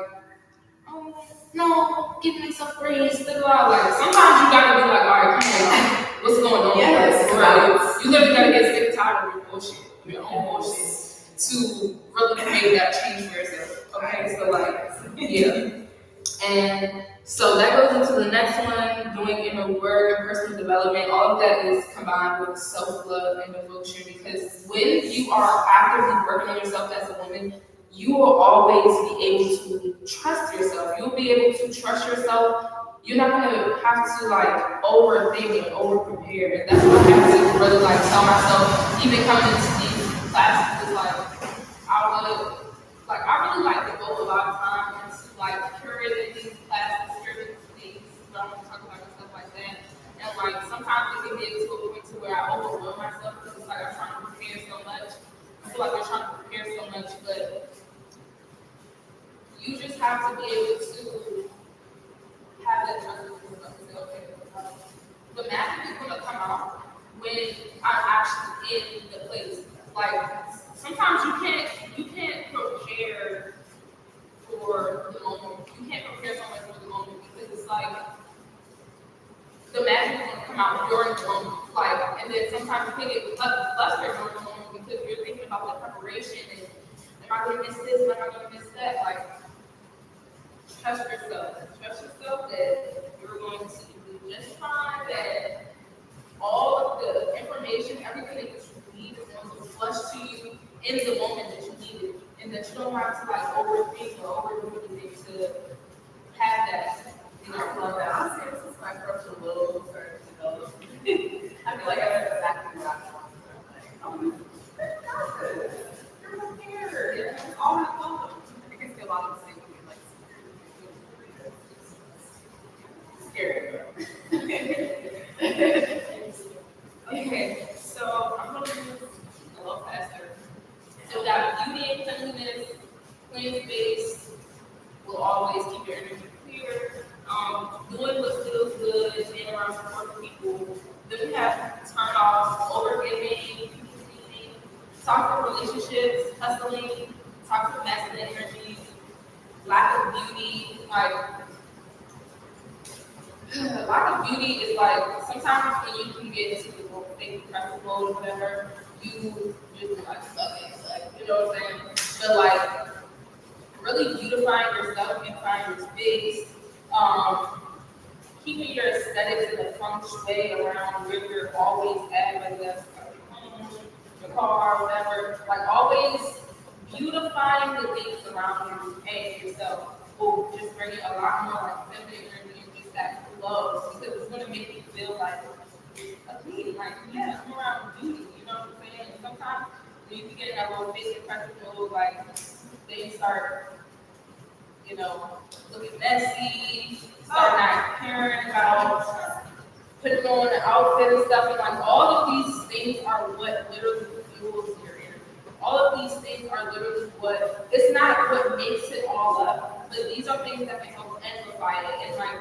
oh no, give myself grace, blah, blah. Like sometimes you gotta be like, all right, come on, what's going on? Yes, Right. You literally gotta get sick and tired of your bullshit, your own bullshit, to really create that change for yourself. Okay, so like, yeah. And so that goes into the next one, doing inner work and personal development. All of that is combined with self-love and devotion, because when you are actively working on yourself as a woman, you will always be able to trust yourself. You'll be able to trust yourself. You're not gonna have to like overthink and over-prepare. And that's what I have to really like tell myself, even coming into these classes, is like I really like to go a lot of time into like curating these classes, curating things, but I'm gonna talk about and stuff like that. And like sometimes it can get to a point to where I overwhelm myself because it's like I'm trying to prepare so much. I feel like you're trying to prepare so much, but you just have to be able to have that trust in yourself and say, okay, the magic is gonna come out when I'm actually in the place. Like sometimes you can't prepare for the moment. You can't prepare so much for the moment because it's like the magic is gonna come out during the moment. Like, and then sometimes you can get flustered during the moment because you're thinking about the preparation and am I gonna miss this? Am I gonna miss that? Like, trust yourself. Trust yourself that you're going to do just fine, that all of the information, everything that you need is going to flush to you in the moment that you need it. And that you don't have to like overthink or overdo anything to have that. You know, I love that. Honestly, this is my first little starting to develop. I feel like I know exactly what I want. I'm like, oh, got this. You're prepared. Yeah. It's all my fault. I think it's a lot of the same thing, like scary. okay, so I'm going to move a little faster. So we got beauty and cleanliness, plant-based will always keep your energy clear. Doing what feels good, being around supportive people. Then we have turn off, overgiving, people pleasing, toxic relationships, hustling, toxic masculine energies, lack of beauty. Like, lack of beauty is like sometimes when you can get into the more fake depressive mode or whatever, you just like suck it, like you know what I'm saying? But like really beautifying yourself and finding your space, keeping your aesthetics in a feng shui around where you're always at, whether that's like your home, your car, whatever. Like always beautifying the things around you and yourself will just bring you a lot more like feminine energy and just that love because it's gonna make you feel like a queen. Like, yeah, I'm around beauty, you know what I'm saying? And sometimes when you get in that little big depressive mode, like then you start, you know, looking messy, start not caring about putting on an outfit and stuff, and like all of these things are what literally fuels your energy. All of these things are literally what, it's not what makes it all up, but these are things that can help amplify it. And like,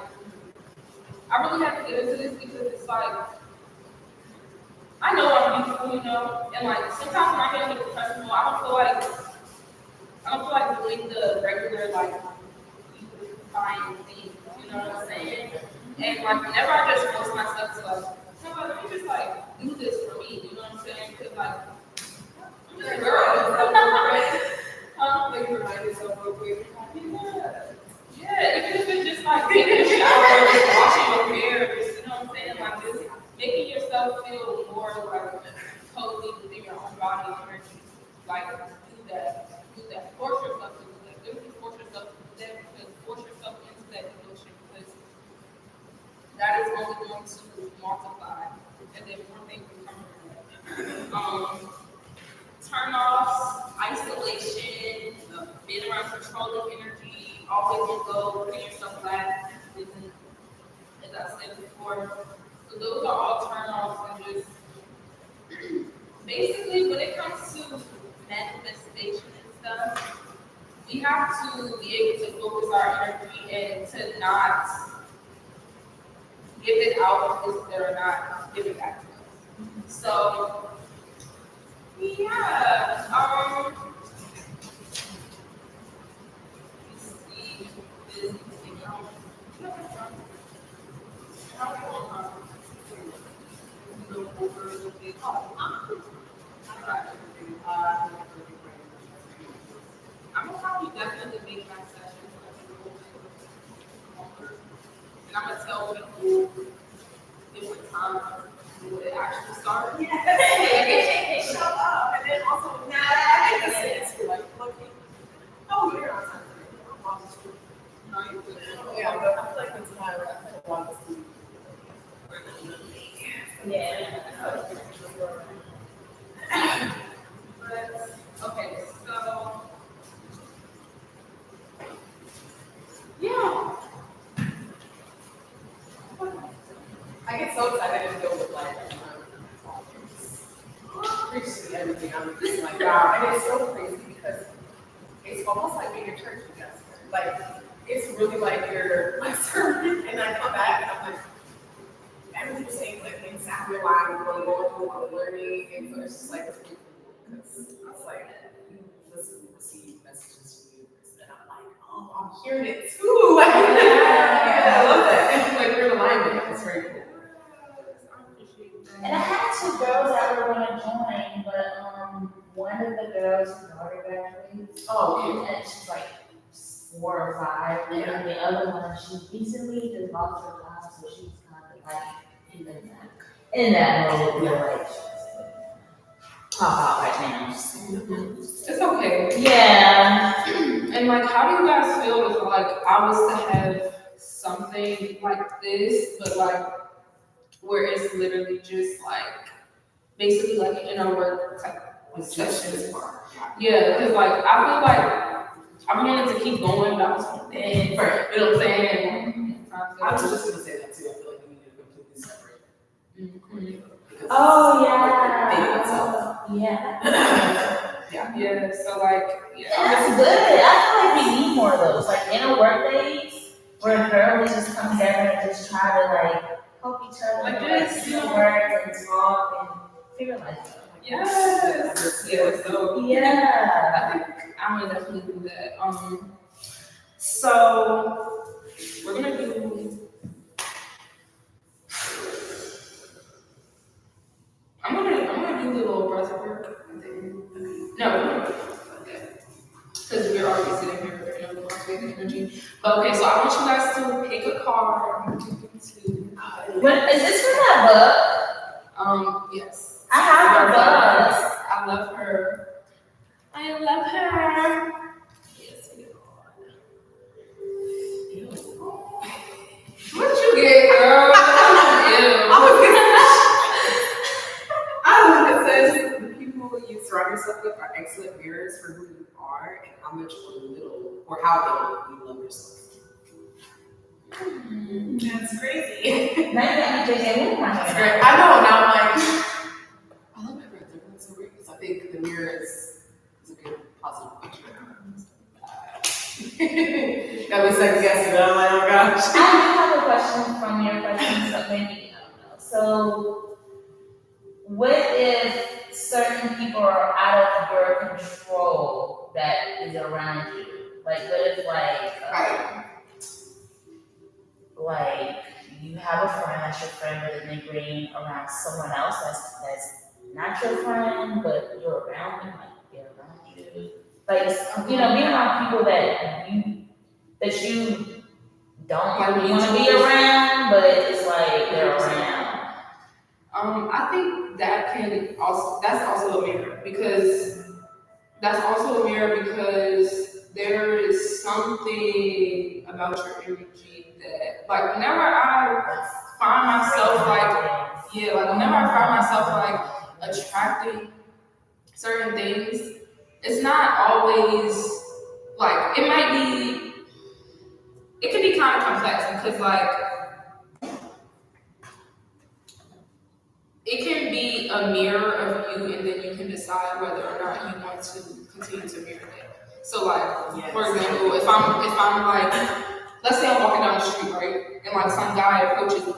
I really have to get into this because it's like, I know I'm beautiful, you know, and like sometimes when I get into depression mode, I don't feel like doing the regular like beautifying things, you know what I'm saying? And like whenever I just force myself to like, you know what, let me just like do this for me, you know what I'm saying? Because like I'm just a girl. Like remind yourself real quick. Yeah, even if it's just like taking a shower, just washing your hair, just, you know what I'm saying? Like just making yourself feel more like totally within your own body and energy. Like do that. Force yourself to do that. Literally force yourself to do that because force yourself into that emotion because that is only going to multiply and then more things will come from that. Turn offs, isolation, being around controlling energy, always on go, putting yourself back, as I said before. So those are all turn offs and just basically when it comes to manifestation and stuff, we have to be able to focus our energy and to not give it out because they're not giving back to us. So yeah, I'm gonna probably definitely make my sessions longer. And I'm gonna tell people different times when it actually started. Yes. Show up. And then also, I think the sense like looking. Oh, you're on time. I'm on the street. No, you're good. Yeah, but I feel like it's my one sleep. Yeah. But, okay, so yeah. I get so excited to go with like preaching everything. I'm just like, wow. And it's so crazy because it's almost like being a church investor. Like, it's really like your my sermon, and I come back and I'm like, everything's saying like exactly why I'm going through what I'm learning, and so it's just like it's really cool because it's like you listen to receive messages from you, and I'm like, oh, I'm hearing it too. Like, yeah, I love that. And like we're in alignment. It's very cool. And I had two girls that were going to join, but one of the girls' daughter graduated. Oh, And she's like 4 or 5, and then the other one, she recently just lost her job, so she's kind of like in that mode where like she's like, pop out right now. It's okay. Yeah. And like, how do you guys feel if like I was to have something like this, but like where it's literally just like basically like an inner work type of session? Yeah, because like I feel like I wanted to keep going, but I was like, dang, you know what I'm saying? I was just gonna say that too. I feel like we need to completely separate. Oh yeah. Yeah, so like, yeah. That's good. I feel like we need more of those, like inner work days where girls just come together and just try to like help each other, Like like this, do work and talk and figure life out. Yes. Yeah, so Yeah. I think I'm gonna definitely do that. So we're gonna do. I'm gonna do the little breath work. I think. No, we're gonna do it because we're already sitting here in a creative energy. But okay, so I want you guys to pick a card. What is this from that book? Yes. I have her book. I love her. I love her. Yes, we do. What did you get, girl? Ew. It says the people you surround yourself with are excellent mirrors for who you are and how much or how little you love yourself. That's crazy. Now you got me drinking with my That's hand. great. I know. Now I'm like, I love my friends. Everyone's so great because I think the mirror is a good positive picture. Got me second guessing. I'm like, oh gosh. I do have a question from your question, so maybe I don't know. So, what if certain people are out of your control that is around you? Like, what if like you have a friend that's your friend, but then they bring around someone else that's not your friend, but you're around them, like they're around you. Like, being around people that you don't really want to be around, but it's like they're around. I think that's also a mirror because there is something about your energy that, like, whenever I find myself like attracting certain things, it's not always like it can be kind of complex because like it can be a mirror of you, and then you can decide whether or not you want to continue to mirror it. So, like, for example, if I'm like, let's say I'm walking down the street, right, and like some guy approaches me.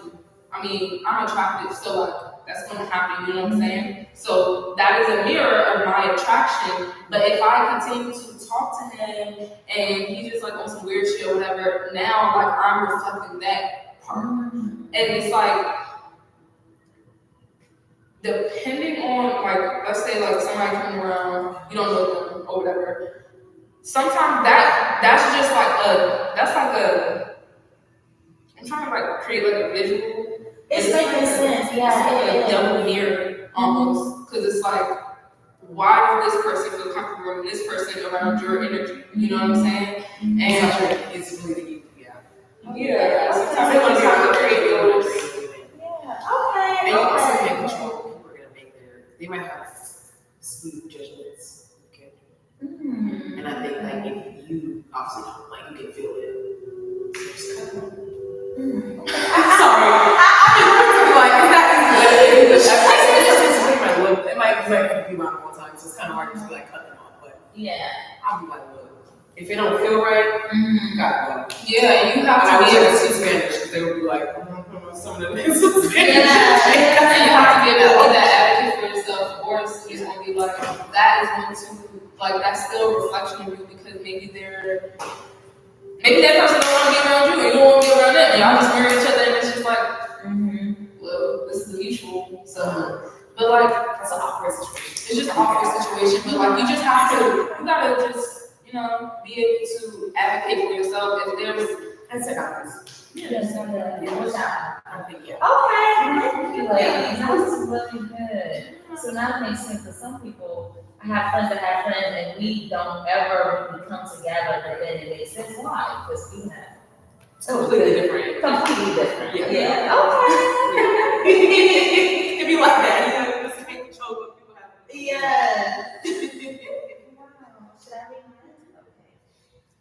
I mean, I'm attractive, so like that's going to happen. You know what I'm saying? So that is a mirror of my attraction. But if I continue to talk to him and he just like on some weird shit or whatever, now like I'm reflecting that part, and it's like, depending on, like, let's say like somebody coming around, you don't know them or whatever. Sometimes that's just like I'm trying to like create like a visual. It's making sense, It's like a double mirror almost, because it's like, why does this person feel comfortable and this person around your energy? You know what I'm saying? And It's really deep. yeah, sometimes they want to create those. Okay. And you also can't control what people are going to make they might have smooth judgments. Okay. And I think like if you obviously don't like, you can feel it. So just cut them. I'm sorry. I'm like, it's not it might be my whole time, so it's kind of hard to like cut them off. But Yeah. I'll be like, look, if it don't feel right, you gotta go. Yeah, you have And I to wish be I able could to. speak Spanish because they would be like, some of them is Spanish. You have to be able to be that advocate for yourself, or it's just gonna be like, that is going to, like, that's still a reflection of you, because maybe that person don't want to be around you and you don't want to be around them, and y'all just mirror each other, and it's just like, well, this is mutual. So, but like, That's an awkward situation. it's just an awkward situation, but like, you gotta just, be able to advocate for yourself if there's. And sit down. Yes, what's that? I think, yeah. Okay, thank you, ladies. This is really good. So now it makes sense for some people. I have friends that have friends, and we don't ever really come together, but then it makes sense. Why? Because we have Completely different. completely different. Yeah. Yeah. Okay. It'd be like that. Just take control of what people have. Yes. Should I read mine? Okay.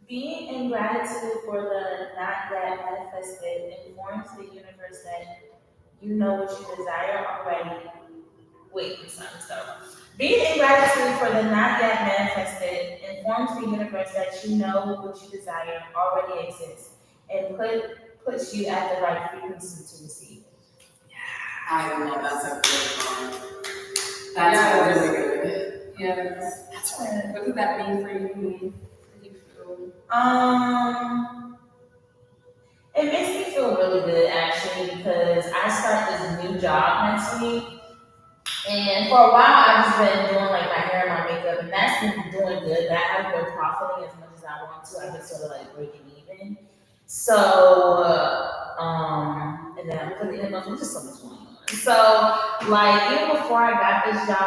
Being in gratitude for the not yet manifested informs the universe that you know what you desire already. Wait, I'm sorry. Being in gratitude for the not yet manifested informs the universe that you know what you desire already exists and puts you at the right frequency to receive it. I love that. That's really good. Yes. That's right. What does that mean for you? How do you feel? It makes me feel really good actually because I start this new job next week. And for a while, I've just been doing like my hair and my makeup, and that's been doing good. But I haven't been profiting as much as I want to. I've been sort of like breaking even. So, and then I'm putting in there's just so much going on. So, like even before I got this job,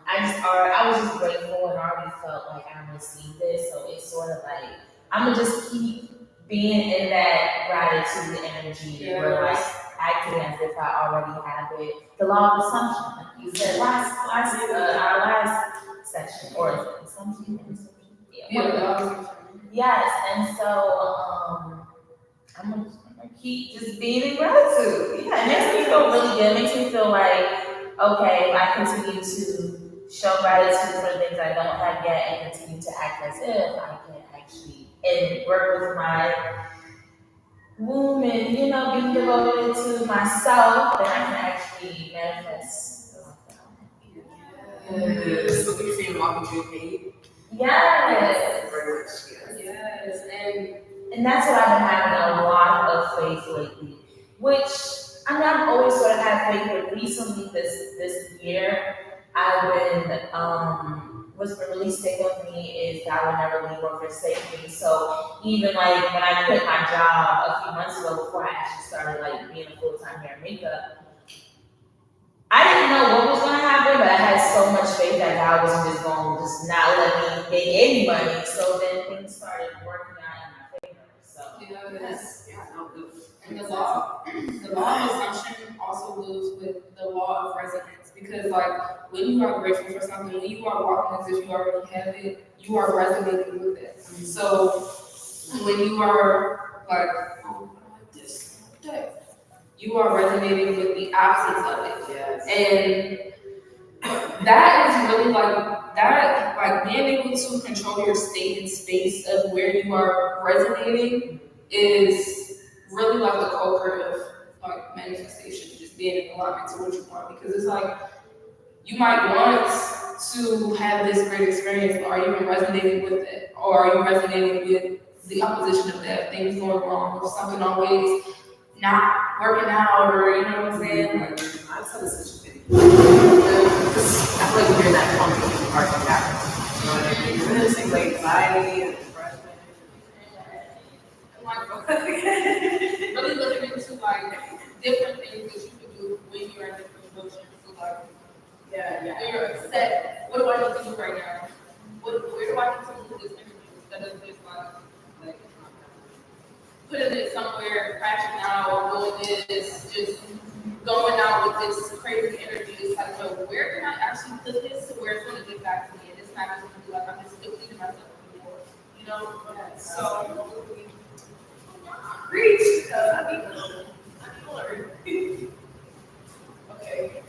I was just grateful and already felt like I received this. So it's sort of like I'm gonna just keep being in that gratitude energy where like acting as if I already have it. The law of assumption, like you said our last session, or is it assumption? Yes, and so I'm gonna keep just being in gratitude. Yeah, it makes me feel really good. It makes me feel like, okay, if I continue to show gratitude for things I don't have yet and continue to act as if I can actually and work with my womb and being devoted to myself, then I can actually manifest. Yes. So you're saying walking through pain? Yes. Very much, Yes. And that's what I've been having a lot of faith lately. Which I've always sort of had faith, but recently this year I've been what's been really sticking with me is God will never leave or forsake me. So even like when I quit my job a few months ago before I actually started like being a full-time hair and makeup, I didn't know what was gonna happen, but I had so much faith that God wasn't just gonna just not let me make any money. So then things started working out in my favor. So And the law of assumption also goes with the law of resonance, because like when you are grateful for something, when you are walking as if you already have it, you are resonating with it. So when you are like, oh, I like this, you are resonating with the absence of it. Yes. And that is really like being able to control your state and space of where you are resonating is really like the culprit of like manifestation, just being in alignment to what you want. Because it's like you might want to have this great experience, but are you even resonating with it? Or are you resonating with the opposition of that, things going wrong, or something always not working out, or you know what I'm saying? Like, I tell this such a pity. I feel like you're in that funky part of that. You know what I mean? You're in like anxiety and depression. Really looking into like different things that you can do when you're in different emotions. So like, when you're upset, what do I need to do right now? Where do I need to move this energy instead of just like putting it somewhere, crashing out, or doing this, just going out with this crazy energy? It's like, no, where can I actually put this to where it's going to get back to me? And it's not just going to be like I'm just depleting myself anymore, So, reach, because I need to learn. Okay.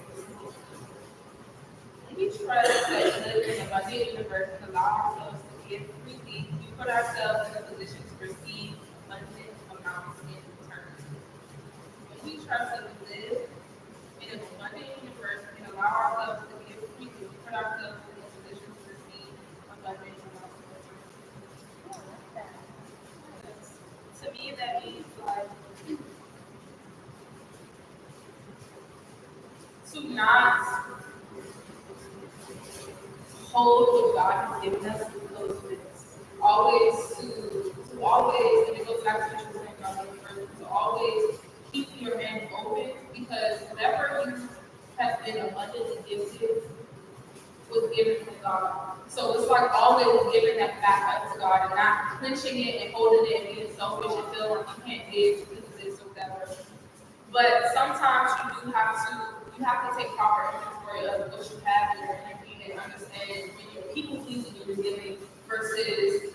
We trust that we live in a abundant universe and allow ourselves to give freely. We put ourselves in a position to receive abundant amounts in return. When we trust that we live in an abundant universe and allow ourselves to give freely, we put ourselves in a position to receive abundant amounts in return. To me, that means like to not hold what God has given us with close fists. always to always, and it goes back to what you were saying about the first, to always keep your hand open, because whatever you have been abundantly gifted was given from God. So it's like always giving that back up to God and not clenching it and holding it and being selfish and feeling like you can't give because of this or whatever. But sometimes you have to take proper inventory of what you have in your energy and understand when you're people pleasing, you're giving versus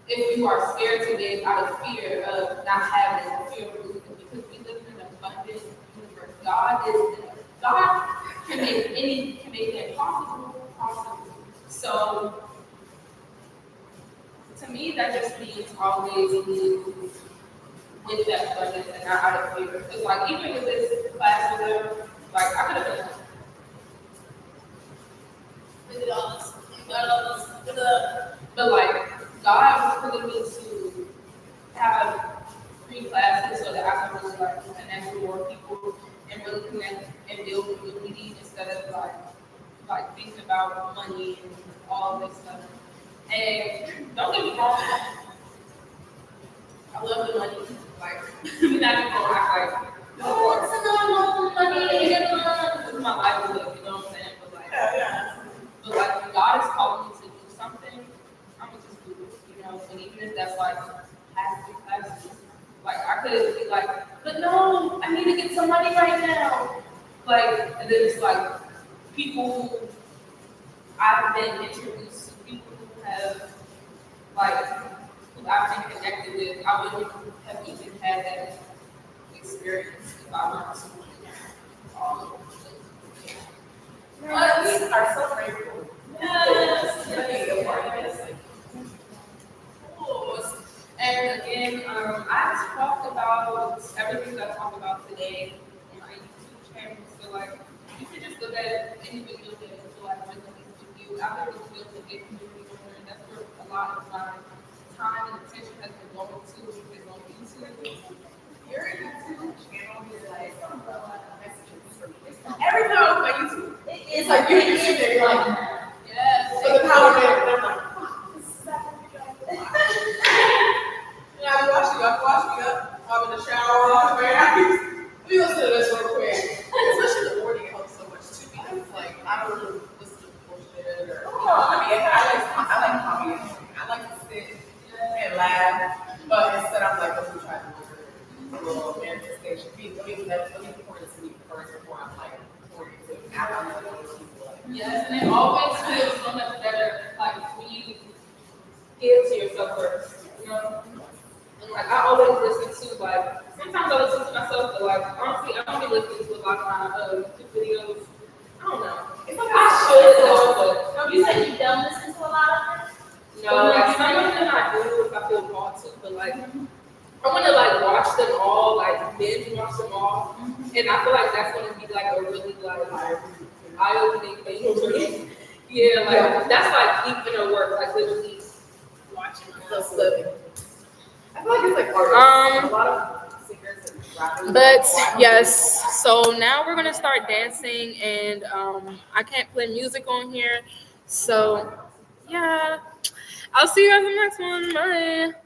if you are scared to give out of fear of not having or fear of losing, because we live in an abundant universe. God can make the impossible possible. So to me that just means always live with that abundance and not out of fear. Because like even with this class with them, like I could have been look at all this, but like God was putting me to have free classes so that I can really like connect with more people and really connect and build community instead of like thinking about money and all this stuff. And don't get me wrong, I love the money. Like we're not even gonna act like this is my livelihood, you know what I'm saying? But like but like when God is calling me to do something, I'm gonna just do it, you know. And even if that's like half the classes, like I could be like, but no, I need to get some money right now. Like, and then it's like people who I've been introduced to, people who have like who I've been connected with, I wouldn't have even had that experience if I weren't to all of them. But we are so grateful. Yes. Yes. Cool. And again, I talked about everything that I talked about today on my YouTube channel. So like, you can just look at any video that you feel like resonates with you. I've been really built a big community on there, and that's where a lot of my time and attention has been going to is on YouTube. Your YouTube channel is like messages from me. Every time I look at YouTube, it's like you're sitting there, you're like, Yes. for the power man, and I'm like, oh, this is that video. And I'm watching you up. I'm in the shower, I'm very happy. Let me listen to this real quick. Especially the morning, it helps so much too, because it's like, I don't really listen to bullshit or, I mean, I like hobby. I like to sit and laugh, but instead I'm like, let me try to do a little manifestation. Let me pour this to me first before I'm like, pouring it to you. After I'm like, Yes, and it always feels so much better, like when you give to yourself first, you know. And like I always listen to like sometimes I listen to myself, but like honestly, I don't be listening to a lot of my YouTube videos. I don't know. it's like I should though, but You said you don't listen to a lot of it? no, like some of them I do if I feel called to, but like I want to like watch them all, like binge watch them all, and I feel like that's going to be like a really like eye-opening thing for me. Yeah, like that's like deep inner work, like literally watching myself live. I feel like it's like artists. A lot of singers and rappers. But yes, so now we're gonna start dancing, and I can't play music on here, so yeah, I'll see you guys in the next one. Bye.